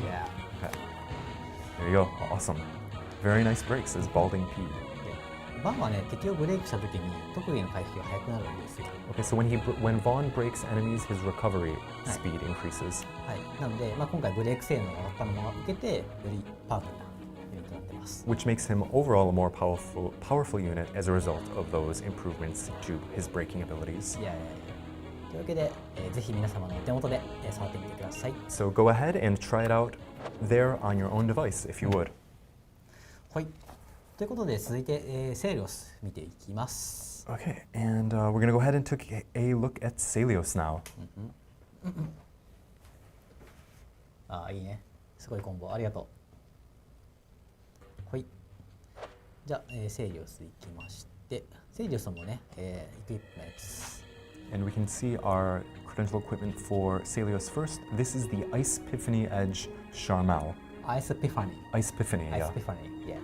Yeah. Okay. There you go. Awesome. Very nice breaks, says Balding P. で、バンはね、敵をブレイクしたときに特技の回復が速くなるんですよ。 Okay, so when Vaughn breaks enemies, his recovery speed increases. はい。なので、今回ブレイク性能が上がったのも受けて、よりパワフルなユニットになってます。 Which makes him overall a more powerful unit as a result of those improvements to his breaking abilities. いや。というわけで、ぜひ皆様のお手元で触ってみてください。 So go ahead and try it out there on your own device if you would. はい。ということで続いて、セーリオス見ていきます。 Okay, and we're going to go ahead and take a look at Salios now. ああ、いいね。すごいコンボ、ありがとう。はい。じゃあ、セーリオスいきまして、セーリオスもね、エクイプメント。 And we can see our credential equipment for Salios first. This is the Ice Epiphany Edge Charmal. アイスピファニー。 Ice Epiphany, アイ yeah. スピファニー、yeah。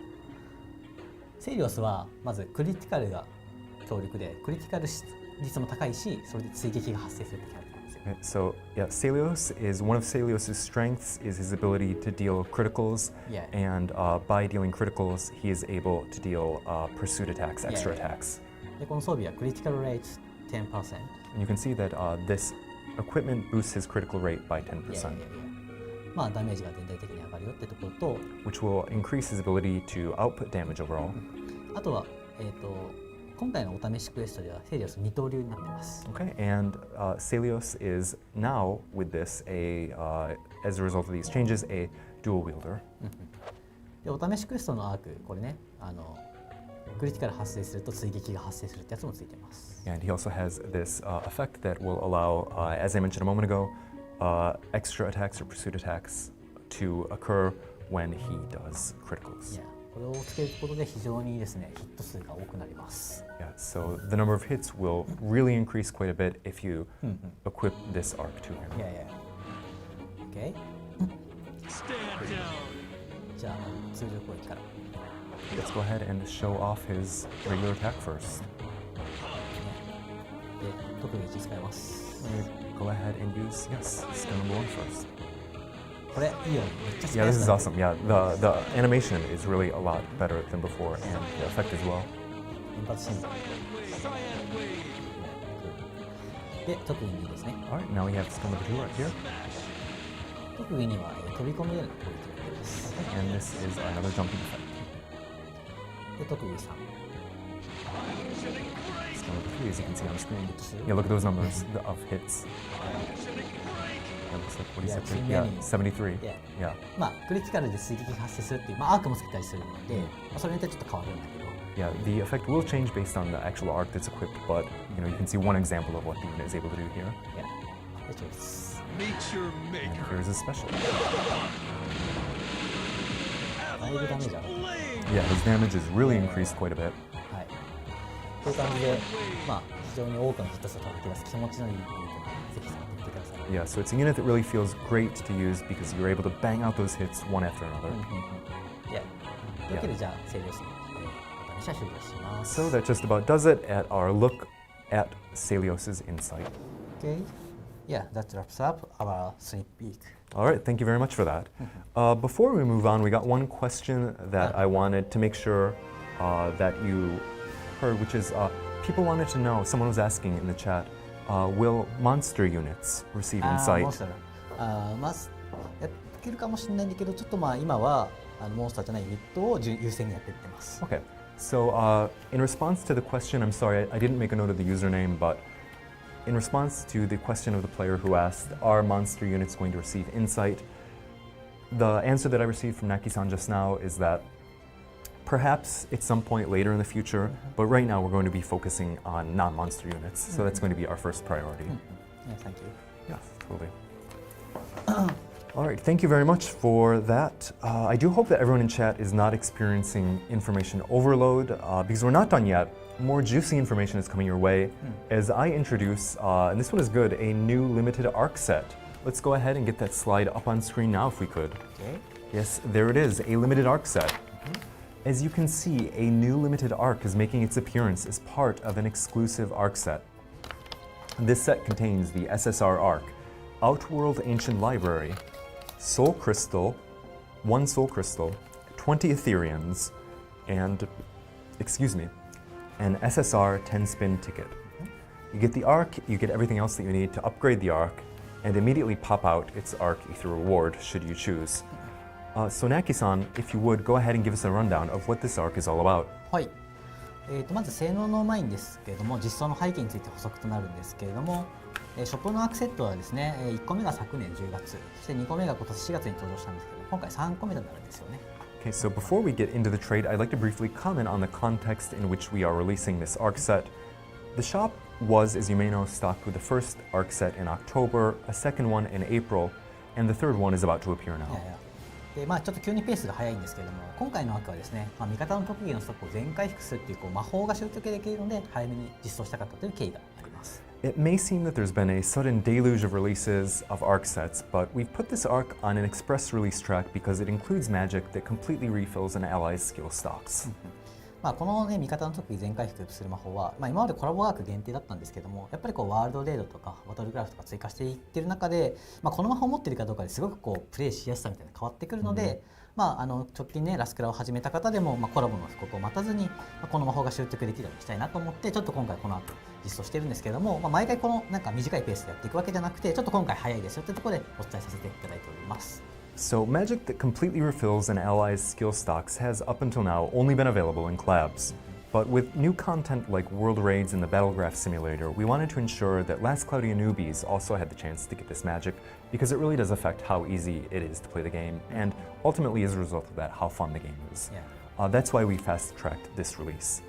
セイリオスはまずクリティカルが強力で、クリティカル率も高いし、それで追撃が発生するってキャラクターなんですよ。So yeah, Salios is one of Salios' strengths is his ability to deal criticals, Yeah. and by dealing criticals, he is able to deal pursuit attacks, extra Yeah. attacks. でこの装備はクリティカルレイト 10%。 And you can see that this equipment boosts his critical rate by 10%, まあダメージが全体的に上がるよってところと、 which will increase his ability to output damage overall. あとは今回のお試しクエストではセイリオス二刀流になってます。 Okay, and Salios is now with this as a result of these changes a dual wielder. でお試しクエストのアーク、これね、クリティカル発生すると追撃が発生するってやつもついてます。 And he also has this effect that will allow, as I mentioned a moment ago, extra attacks or pursuit attacks to occur when he does criticals. いや、これをつけることで非常にですね、ヒット数が多くなります。 Yeah, so the number of hits will really increase quite a bit if you equip this arc to him. いやいや。OK。じゃあ通常攻撃から。Let's go ahead and show off his regular attack first. で特技1使います。 Go ahead and use, yes, skill number 1 first. これいいよ、めっちゃ使い Yeah, や this す is い。 awesome. Yeah, the animation is really a lot better than before, and the effect as well. 連発心臓。で特技2ですね。 All right, now we have skill number 2 right here, 特技2は飛び込みでの攻撃です。 and this is another jumping effect. で特技3。 Skill number 3, as you can see on the screen. Yeah, look at those numbers of hits. That looks like, what do you say? Yeah, Yeah, 73. Yeah. Yeah. まあクリティカルで追撃が発生するっていう、まあアークもつけたりするので、まあそれによってちょっと変わるんだけど。 Yeah, the effect will change based on the actual arc that's equipped, but you can see one example of what the unit is able to do here. いや、でチョイス。 And here's a special. だいぶダメージ上がった。 Yeah, his damage is really increased quite a bit. はい。という感じで、まあ非常に多くのヒット数を叩き出す気持ちのいいユニットなので、ぜひ触ってみてください。 Yeah, so it's a unit that really feels great to use because you're able to bang out those hits one after another. いや、というわけでじゃあセイリオスのお試しは終了します。 So that just about does it at our look at Salios' insight. Okay. Yeah, that wraps up our sneak peek. All right, thank you very much for that. Before we move on, we got one question that I wanted to make sure that you heard, which is people wanted to know, someone was asking in the chat, will monster units receive モン insight? スターやっていけるかもしれないんだけど、ちょっとまあ今はモンスターじゃないユニットを優先にやっていってます。 Okay, so in response to the question, I'm sorry, I didn't make a note of the username, but in response to the question of the player who asked, are monster units going to receive insight? The answer that I received from Naki-san just now is that perhaps at some point later in the future, but right now we're going to be focusing on non-monster units, so that's going to be our first priority. Yeah, thank you. Yes, totally. All right, thank you very much for that. I do hope that everyone in chat is not experiencing information overload because we're not done yet. More juicy information is coming your way as I introduce, and this one is good, a new limited arc set. Let's go ahead and get that slide up on screen now if we could. Okay. Yes, there it is, a limited arc set. As you can see, a new limited arc is making its appearance as part of an exclusive arc set. This set contains the SSR Arc, Outworld Ancient Library, Soul Crystal, 1 Soul Crystal, 20 Ethereans, and, an SSR 10-spin ticket. You get the Arc, you get everything else that you need to upgrade the Arc, and immediately pop out its Arc Ether reward should you choose. So Naki-san, if you would, go ahead and give us a rundown of what this Arc is all about. はい。まず性能の前にですけれども、実装の背景について補足となるんですけれども、ショップのアークセットはですね、1個目が昨年10月、そして2個目が今年4月に登場したんですけど、今回3個目となるんですよね。Okay, so before we get into the trade, I'd like to briefly comment on the context in which we are releasing this Arc set. The shop was, as you may know, stocked with the first Arc set in October, a second one in April, and the third one is about to appear now. でちょっと急にペースが速いんですけれども、今回のアークはですね、味方の特技のストックを全回復するっていう魔法が習得できるので早めに実装したかったという経緯があります。It may seem that there's been a sudden deluge of releases of Arc sets, but we've put this Arc on an express release track because it includes magic that completely refills an ally's skill stocks. このね、味方の特技全回復する魔法は、今までコラボワーク限定だったんですけども、やっぱりワールドレードとかバトルグラフとか追加していってる中で、この魔法を持ってるかどうかですごくプレイしやすさみたいな変わってくるので、直近ねラスクラを始めた方でも、コラボの復刻を待たずに、この魔法が習得できるようにしたいなと思って、ちょっと今回この後実装してるんですけれども、毎回この短いペースでやっていくわけじゃなくて、ちょっと今回早いですよというところでお伝えさせていただいております。So, magic that completely refills an ally's skill stocks has up until now only been available in collabs. But with new content like world raids and the Battlegraph Simulator, we wanted to ensure that Last Cloudia newbies also had the chance to get this magic, because it really does affect how easy it is to play the game, and ultimately as a result of that, how fun the game is. That's why we fast-tracked this release.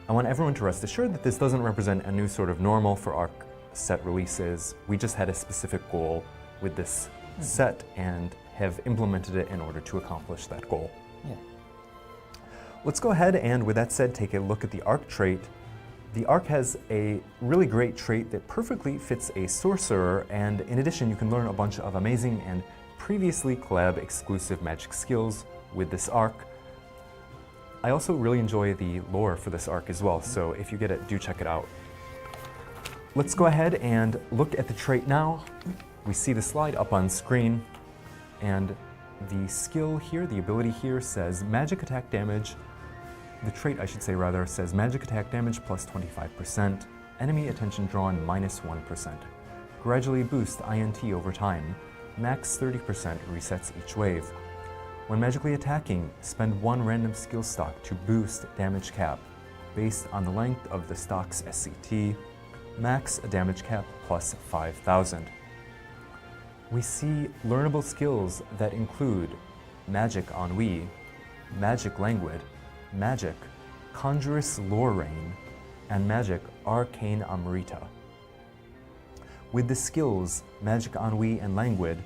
I want everyone to rest assured that this doesn't represent a new sort of normal for Arc set releases. We just had a specific goal with this set and have implemented it in order to accomplish that goal. Let's go ahead and, with that said, take a look at the Arc trait. The Arc has a really great trait that perfectly fits a sorcerer, and in addition you can learn a bunch of amazing and previously collab exclusive magic skills with this Arc. I also really enjoy the lore for this Arc as well, so if you get it, do check it out. Let's go ahead and look at the trait now. We see the slide up on screen, and the skill here, the ability here says magic attack damage. The trait, I should say rather, says magic attack damage plus 25%, enemy attention drawn minus 1%. Gradually boost INT over time. Max 30% resets each wave. When magically attacking, spend one random skill stock to boost damage cap based on the length of the stock's SCT. Max a damage cap plus 5,000. We see learnable skills that include Magic Ennui, Magic Languid, Magic Conjurous Lore Rain, and Magic Arcane Amrita. With the skills Magic Ennui and Languid,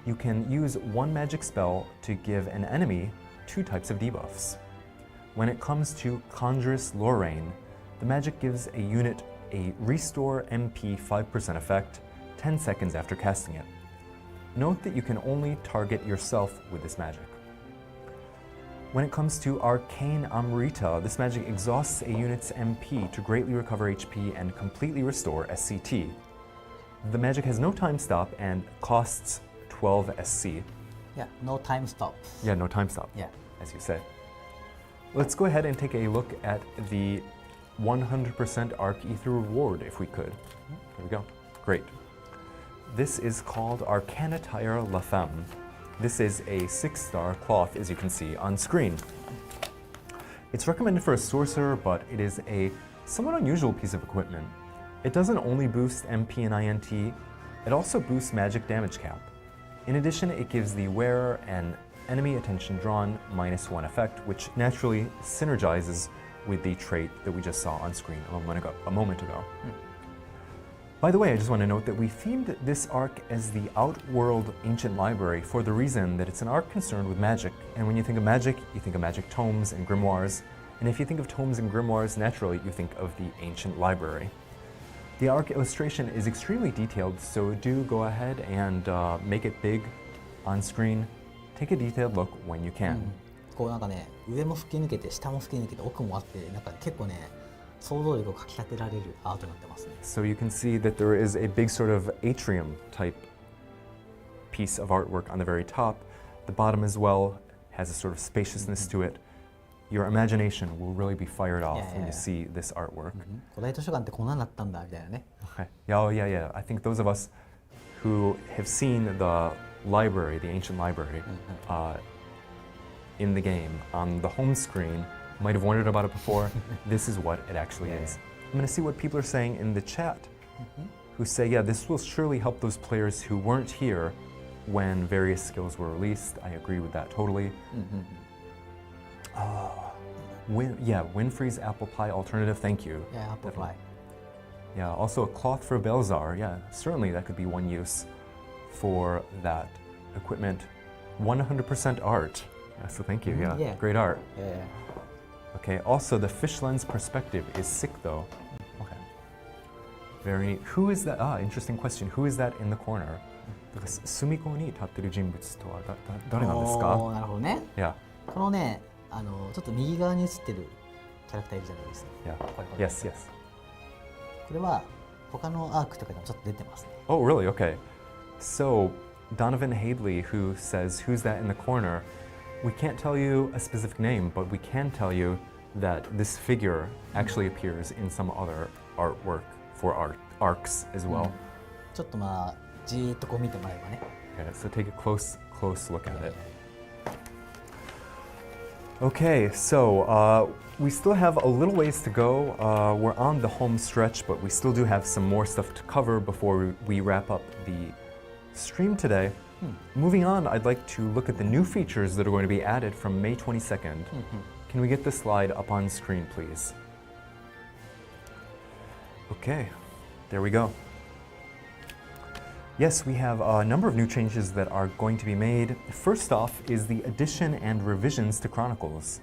you can use one magic spell to give an enemy 2 types of debuffs. When it comes to Conjurous Lore Rain, the magic gives a unit a Restore MP 5% effect 10 seconds after casting it. Note that you can only target yourself with this magic. When it comes to Arcane Amrita, this magic exhausts a unit's MP to greatly recover HP and completely restore SCT. The magic has no time stop and costs 12 SC. No time stop. No time stop, as you said. Let's go ahead and take a look at the 100% Arc Ether reward, if we could. There we go. Great. This is called Arcana Tire La Femme. This is a 6-star cloth, as you can see on screen. It's recommended for a sorcerer, but it is a somewhat unusual piece of equipment. It doesn't only boost MP and INT, it also boosts magic damage cap. In addition, it gives the wearer an enemy attention drawn -1 effect, which naturally synergizes with the trait that we just saw on screen a moment ago. By the way, I just want to note that we themed this Arc as the Outworld Ancient Library for the reason that it's an Arc concerned with magic. And when you think of magic, you think of magic tomes and grimoires. And if you think of tomes and grimoires, naturally you think of the Ancient Library. The Arc illustration is extremely detailed, so do go ahead and make it big on screen. Take a detailed look when you can. 上も吹き抜けて下も吹き抜けて奥もあって結構想像力をかき立てられるアートになってますね。So you can see that there is a big sort of atrium type piece of artwork on the very top. The bottom as well has a sort of spaciousness to it. Your imagination will really be fired off when you see this artwork. 古代図書館ってこんなになったんだみたいなね。Yeah. I think those of us who have seen the library, the ancient library, in the game on the home screen might have wondered about it before. This is what it actually is. I'm going to see what people are saying in the chat, who say, this will surely help those players who weren't here when various skills were released. I agree with that totally. Winfrey's apple pie alternative, thank you. Yeah, apple pie. Yeah, also a cloth for Belzar. Yeah, certainly that could be one use for that equipment. 100% art. So thank you. Yeah, Yeah. great art. Yeah. Okay. Also, the fish lens perspective is sick though. Okay. Very neat. Who is that? Interesting question. Who is that in the corner? 隅っこに立ってる人物とは誰なんですか？おー、なるほどね。 Yeah. このね、ちょっと右側に映ってるキャラクターいるじゃないですか。 Yeah. これ Yes. Yes. これは他のアークとかでもちょっと出てますね。 Oh, really? Okay. So, Donovan Hadley, who says, "Who's that in the corner?" We can't tell you a specific name, but we can tell you that this figure actually appears in some other artwork for arcs as well. ちょっとまあじーっとこう見てもらえばね。 Okay, so take a close look at it. Okay, so we still have a little ways to go. We're on the home stretch, but we still do have some more stuff to cover before we wrap up the stream today. Moving on, I'd like to look at the new features that are going to be added from May 22nd. Can we get the slide up on screen, please? Okay, there we go. Yes, we have a number of new changes that are going to be made. First off is the addition and revisions to Chronicles.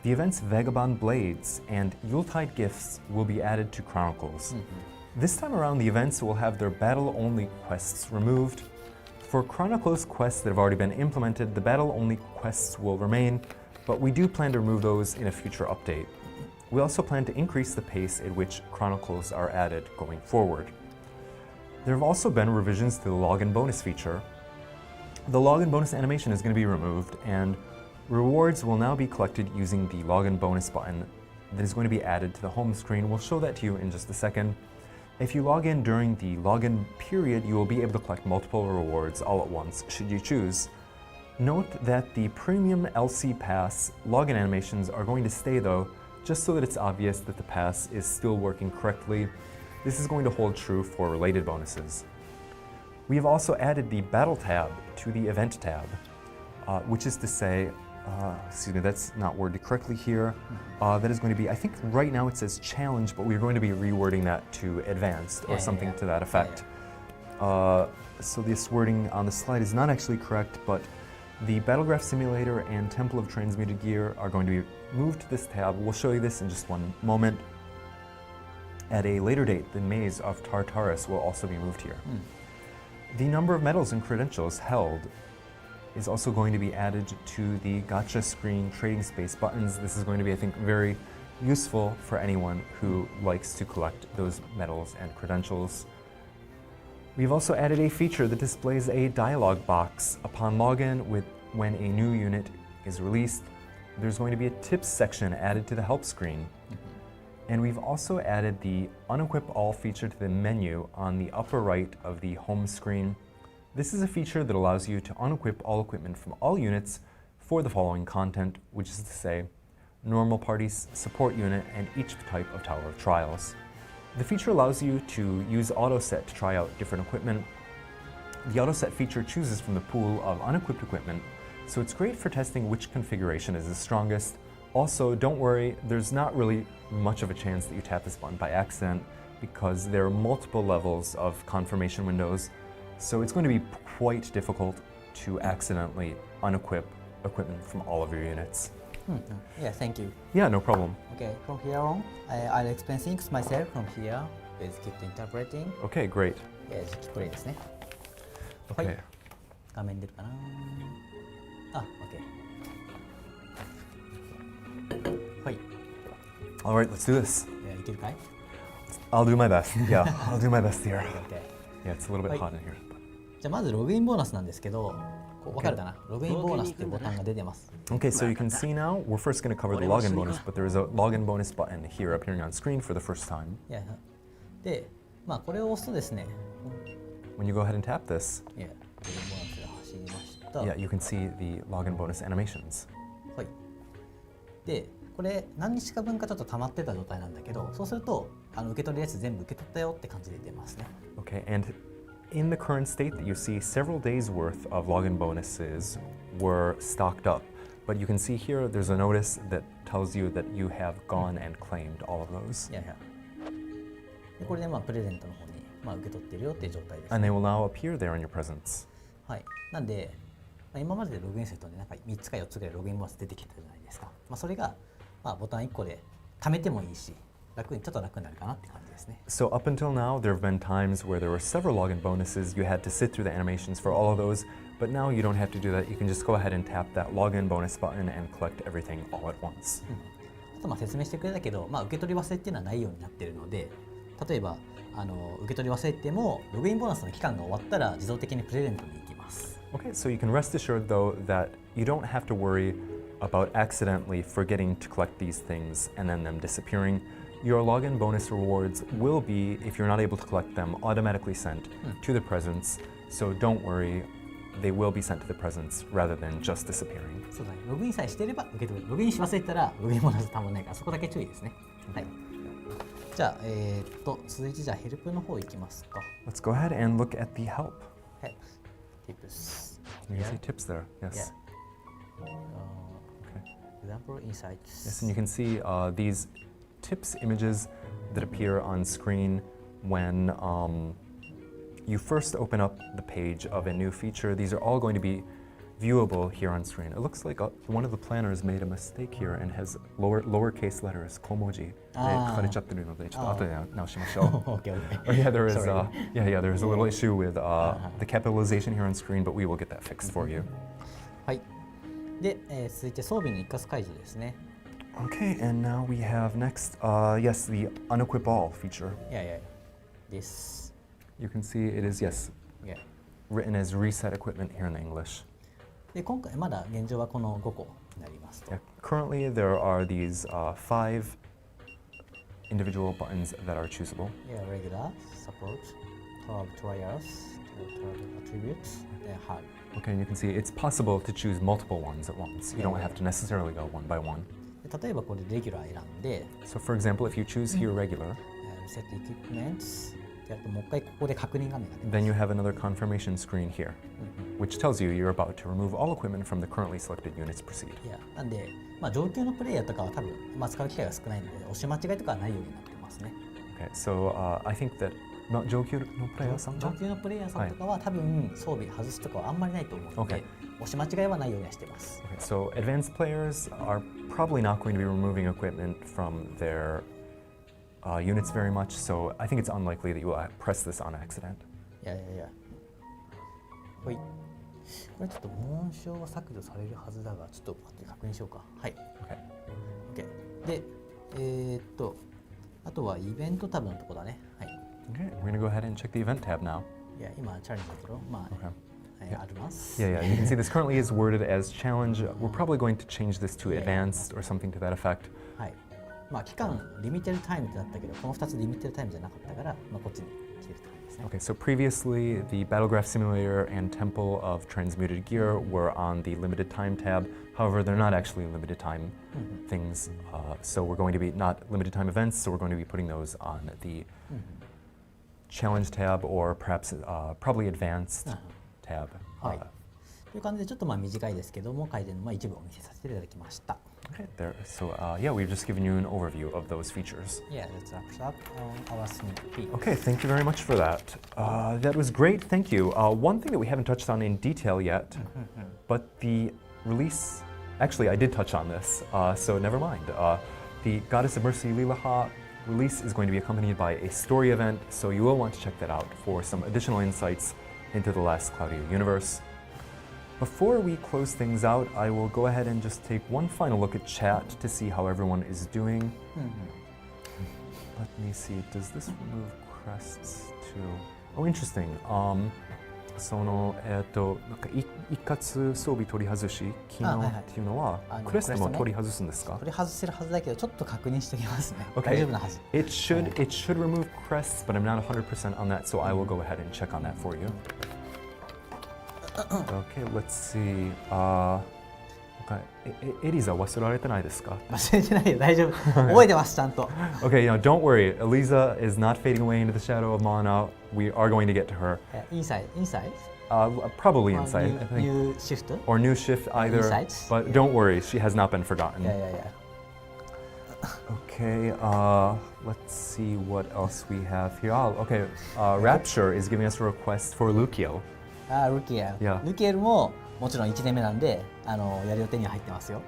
The events Vagabond Blades and Yuletide Gifts will be added to Chronicles. This time around, the events will have their battle-only quests removed. For Chronicles quests that have already been implemented, the battle-only quests will remain, but we do plan to remove those in a future update. We also plan to increase the pace at which Chronicles are added going forward. There have also been revisions to the login bonus feature. The login bonus animation is going to be removed, and rewards will now be collected using the login bonus button that is going to be added to the home screen. We'll show that to you in just a second. If you log in during the login period, you will be able to collect multiple rewards all at once, should you choose. Note that the premium LC Pass login animations are going to stay though, just so that it's obvious that the pass is still working correctly. This is going to hold true for related bonuses. We have also added the Battle tab to the Event tab, which is to say, excuse me, that's not worded correctly here. That is going to be, I think right now it says challenge, but we're going to be rewording that to advanced or something to that effect. So this wording on the slide is not actually correct, but the Battlegraph Simulator and Temple of Transmuted Gear are going to be moved to this tab. We'll show you this in just one moment. At a later date, the Maze of Tartarus will also be moved here. The number of medals and credentials held is also going to be added to the gotcha screen trading space buttons. This is going to be, I think, very useful for anyone who likes to collect those medals and credentials. We've also added a feature that displays a dialog box upon login when a new unit is released. There's going to be a tips section added to the help screen. And we've also added the Unequip All feature to the menu on the upper right of the home screen. This is a feature that allows you to unequip all equipment from all units for the following content, which is to say, normal parties, support unit, and each type of Tower of Trials. The feature allows you to use AutoSet to try out different equipment. The AutoSet feature chooses from the pool of unequipped equipment, so it's great for testing which configuration is the strongest. Also, don't worry, there's not really much of a chance that you tap this button by accident because there are multiple levels of confirmation windows. So it's going to be quite difficult to accidentally unequip equipment from all of your units. Yeah, thank you. Yeah, no problem. Okay, from here on, I'll explain things myself from here with Kit Interpreting. Okay, great. Yes, これですね。 Okay. はい。画面出るかな。あ、OK。はい。All right, let's do this. いけるかい？ I'll do my best. Yeah, I'll do my best here. OK。Yeah, it's a little bit hot in here. じゃあまずログインボーナスなんですけど、こう分かるかな？ログインボーナスっていうボタンが出てます。Okay, so you can see now, we're first going to cover the login bonus, but there is a login bonus button here appearing on screen for the first time. で、まあこれを押すとですね、When you go ahead and tap this, ログインボーナスが走りました。 yeah, you can see the login bonus animations. はい。で、これ何日か分かちょっと溜まってた状態なんだけど、そうすると受け取るやつ全部受け取ったよって感じで出ますね。Okay, and in the current state that you see, several days worth of login bonuses were stocked up. But you can see here, there's a notice that tells you that you have gone and claimed all of those. でこれでまあプレゼントの方にまあ受け取ってるよっていう状態です、ね。And they will now appear there in your presence. はい。なんで、今まででログインするとね、なんか3つか4つぐらいログインボーナス出てきたじゃないですか。それが、ボタン1個で貯めてもいいし、ちょっと楽になるかなって感じですね。So up until now, there have been times where there were several login bonuses. You had to sit through the animations for all of those, but now you don't have to do that. You can just go ahead and tap that login bonus button and collect everything all at once. あと説明してくれたけど、受け取り忘れっていうのはないようになっているので、例えば受け取り忘れてもログインボーナスの期間が終わったら自動的にプレゼントに行きます。Okay, so you can rest assured though that you don't have to worry about accidentally forgetting to collect these things and then them disappearing. Your login bonus rewards will be, if you're not able to collect them, automatically sent to the presents. So don't worry, they will be sent to the presents rather than just disappearing. そうだね、ログインさえしていれば受け取る。ログインし忘れたらログインボーナスたまんないから、そこだけ注意ですね。はい。じゃあ、続いてじゃあヘルプの方行きますか。Let's go ahead and look at the help. Help. Tips. You can see tips there, yes. Example insights. Yes, and you can see these tips images that appear on screen when you first open up the page of a new feature. These are all going to be viewable here on screen. It looks like one of the planners made a mistake here and has lowercase letters, komoji. 書かれちゃってるので、ちょっと後で直しましょう。Okay, okay. Yeah, there is Sorry. there is a little issue with the capitalization here on screen, but we will get that fixed for you. はい。で、続いて装備の一括解除ですね。Okay, and now we have next, yes, the unequip all feature. Yeah. This. You can see it is, yes, Yeah. written as reset equipment here in English. で、今回まだ現状はこの5個になりますと。Yeah, currently, there are these 5 individual buttons that are choosable. Yeah, regular, support, tab trials, tab attributes, and hard. Okay, and you can see it's possible to choose multiple ones at once. You don't have to necessarily go one by one. で例えばこれレギュラー選んで、So, for example, if you choose here regular, set equipments ってやるともう一回ここで確認画面が出ます。 then you have another confirmation screen here, which tells you you're about to remove all equipment from the currently selected units. Proceed. いやなんで、上級のプレイヤーとかは多分、使う機会が少ないので押し間違いとかはないようになってますね。Okay, so I think that上級のプレイヤーさん上級のプレイヤーさんとかは多分装備外すとかはあんまりないと思うので、Okay. 押し間違いはないようにはしてます。 Okay, so advanced players are probably not going to be removing equipment from their units very much, so I think it's unlikely that you will press this on accident. いや。ほい。これちょっと紋章は削除されるはずだが、ちょっと待って確認しようか。はい。OK。で、あとはイベントタブのとこだね。はい。Okay, we're going to go ahead and check the event tab now. いや、今チャレンジのところ、あります。Yeah, you can see this currently is worded as challenge. We're probably going to change this to advanced or something to that effect. はい。期間リミテッドタイムってなったけど、この2つリミテッドタイムじゃなかったから、こっちに来てるって感じですね。Okay, so previously the Battlegraph Simulator and Temple of Transmuted Gear were on the limited time tab. However, they're not actually limited time things. So we're going to be not limited time events, so we're going to be putting those on the challenge tab or perhaps probably advanced tab. はい。という感じでちょっと短いですけども、改善の一部を見せさせていただきました。Okay, there. So yeah, we've just given you an overview of those features. Yeah, that's wraps up our sneak peek. Okay, thank you very much for that. That was great, thank you. One thing that we haven't touched on in detail yet, but the release, actually I did touch on this, so never mind. The Goddess of Mercy Lilaha release is going to be accompanied by a story event, so you will want to check that out for some additional insights into the Last Cloudia universe. Before we close things out, I will go ahead and just take one final look at chat to see how everyone is doing. Let me see, does this remove crests too? Oh, interesting. なんか一括装備取り外し機能っていうのはクレストも取り外すんですか？取り外せるはずだけどちょっと確認しておきますね。 Okay. 大丈夫なはず。It should remove crests, but I'm not 100% on that, so I will go ahead and check on that for you. Okay, let's see. Okay, エリザ忘れられてないですか？忘れてないよ、大丈夫。覚えてます、ちゃんと。Okay, don't worry. Eliza is not fading away into the shadow of Mana. We are going to get to her. Inside? Probably inside, I think. New shift? Or new shift either. Insights? But don't worry, she has not been forgotten. Yeah. Okay, let's see what else we have here. Rapture is giving us a request for Lucio. ルキエル。Yeah. ルキエルももちろん1年目なんでやる予定には入ってますよ。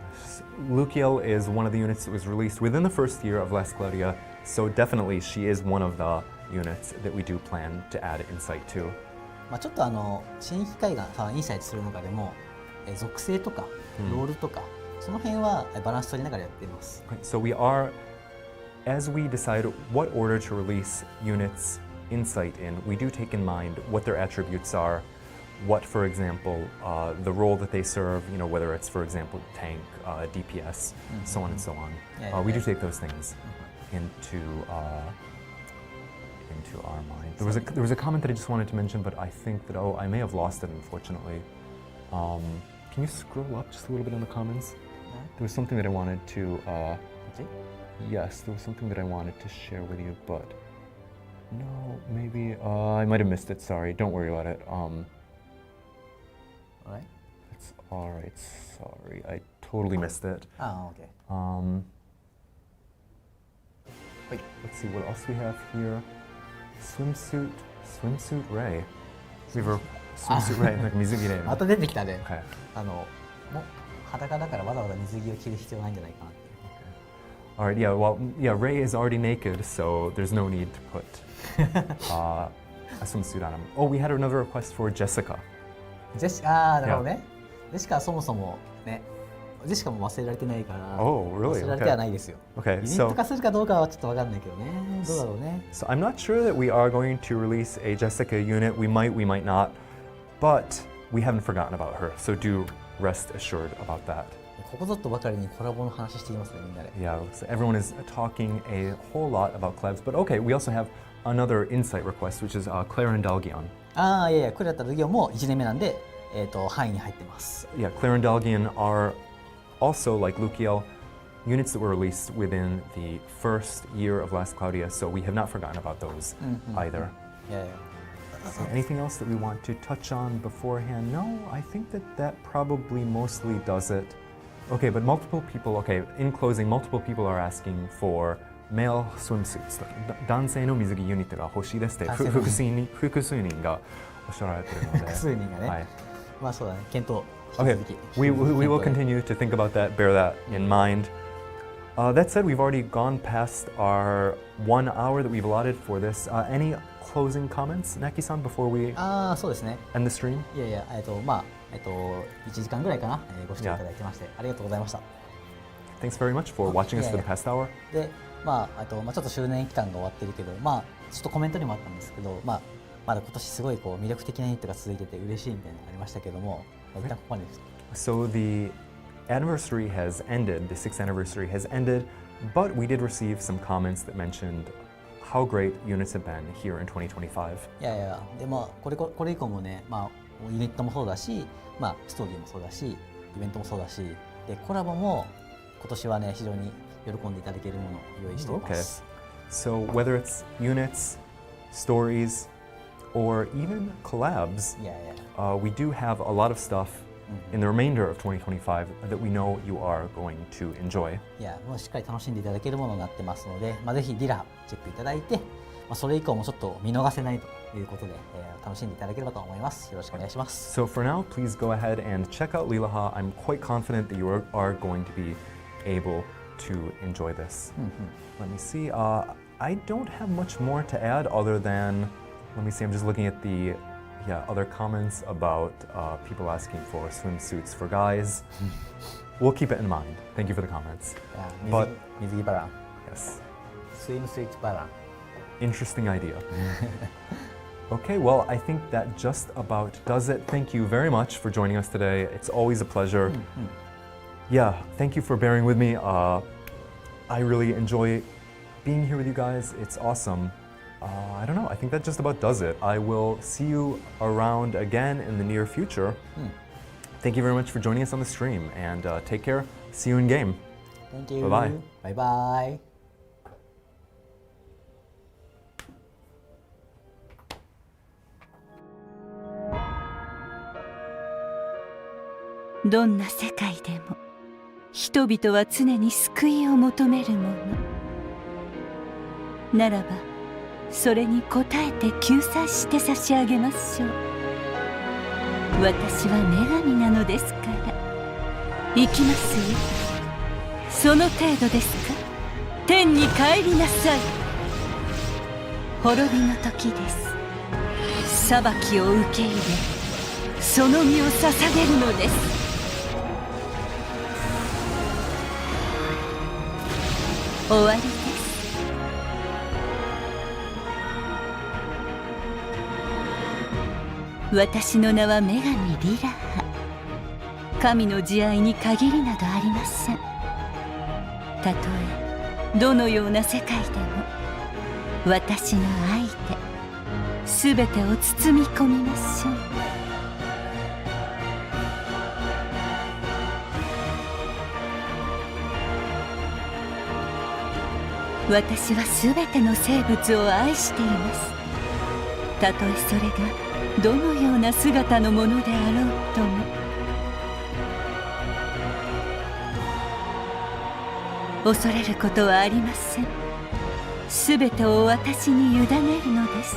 Lukiel is one of the units that was released within the first year of Last Cloudia, so definitely she is one of the units that we do plan to add insight to. まあちょっと新機械がインサイトする中でも属性とかロールとか、その辺はバランス取りながらやっています。So we are, as we decide what order to release units insight in, we do take in mind what their attributes are, what, for example, the role that they serve, you know, whether it's, for example, tank, DPS, so on and so on. We do take those things into our mind. There was a comment that I just wanted to mention, but I think that, I may have lost it, unfortunately. Can you scroll up just a little bit in the comments? There was something that I wanted to, yes, there was something that I wanted to share with you, but no, maybe, I might have missed it, sorry, don't worry about it. Alright. It's alright, sorry, I totally missed it. Okay. Let's see what else we have here. Swimsuit Ray. We have a swimsuit Ray, like Mizugi Ray. また出てきたね。 Okay. もう裸だからわざわざ水着を着る必要ないんじゃないかなって。Alright, yeah, well, yeah, Ray is already naked, so there's no need to put a swimsuit on him. Oh, we had another request for Jessica. なるほどね。ジェシカはそもそもね、ジェシカも忘れられてないから、Oh, really? 忘れられてはないですよ。Okay, ユニット化するかどうかはちょっとわかんないけどね。どうだろうね。So I'm not sure that we are going to release a Jessica unit. We might not, but we haven't forgotten about her. So do rest assured about that. ここぞとばかりにコラボの話していますね、みんなで。Yeah, so everyone is talking a whole lot about collabs, but okay, we also have another insight request, which is Claire and Dalgion. いやいや、クレアタルギオも1年目なんで、範囲に入ってます。Yeah, Claire and Dalgion are also, like Lukiel, units that were released within the first year of Last Cloudia, so we have not forgotten about those either. Yeah. So anything else that we want to touch on beforehand? No, I think that probably mostly does it. Okay, but in closing, multiple people are asking for male swimsuits. 男性の水着ユニットが欲しいですって複数人がおっしゃられているので。複数人がね。はい。まあそうだね、検討。Okay, we will continue to think about that, bear that in mind. That said, we've already gone past our 1 hour that we've allotted for this. Any closing comments, Naki-san, before we そうですね。 end the stream? いやいや、1時間ぐらいかな、ご視聴いただきましてありがとうございました。Thanks very much for watching us for the past hour. で、ちょっと周年期間が終わってるけど、ちょっとコメントにもあったんですけど、まだ今年すごい魅力的なユニットが続いてて嬉しいみたいなのがありましたけども、一旦ここまでです。So the anniversary has ended, the 6th anniversary has ended, but we did receive some comments that mentioned how great units have been here in 2025. いやいや、でこれ以降もね、ユニットもそうだし、ストーリーもそうだし、イベントもそうだし、でコラボも今年はね非常に喜んでいただけるものを用意しています。So whether it's units, stories, or even collabs, we do have a lot of stuff in the remainder of 2025 that we know you are going to enjoy. いや、もうしっかり楽しんでいただけるものになってますので、ぜひリラハチェックいただいて、それ以降もちょっと見逃せないということで、楽しんでいただければと思います。よろしくお願いします。So for now, please go ahead and check out Lilaha. I'm quite confident that you are going to be able to enjoy this. Let me see. I don't have much more to add other than, let me see, I'm just looking at the other comments about people asking for swimsuits for guys. We'll keep it in mind. Thank you for the comments. 水着バラン。Yes. スイムスイッチバラン。Interesting idea. Okay, well, I think that just about does it. Thank you very much for joining us today. It's always a pleasure. Yeah, thank you for bearing with me. I really enjoy being here with you guys. It's awesome. I don't know, I think that just about does it. I will see you around again in the near future. Thank you very much for joining us on the stream, and take care. See you in game. Thank you. Bye-bye. Bye-bye. どんな世界でも人々は常に救いを求めるものならば、それに応えて救済して差し上げましょう。私は女神なのですから。行きますよ。その程度ですか。天に帰りなさい。滅びの時です。裁きを受け入れ、その身を捧げるのです。終わりです。私の名は女神リラハ。神の慈愛に限りなどありません。たとえどのような世界でも、私の愛で全てを包み込みましょう。私は全ての生物を愛しています。たとえそれがどのような姿のものであろうとも。恐れることはありません。全てを私に委ねるのです。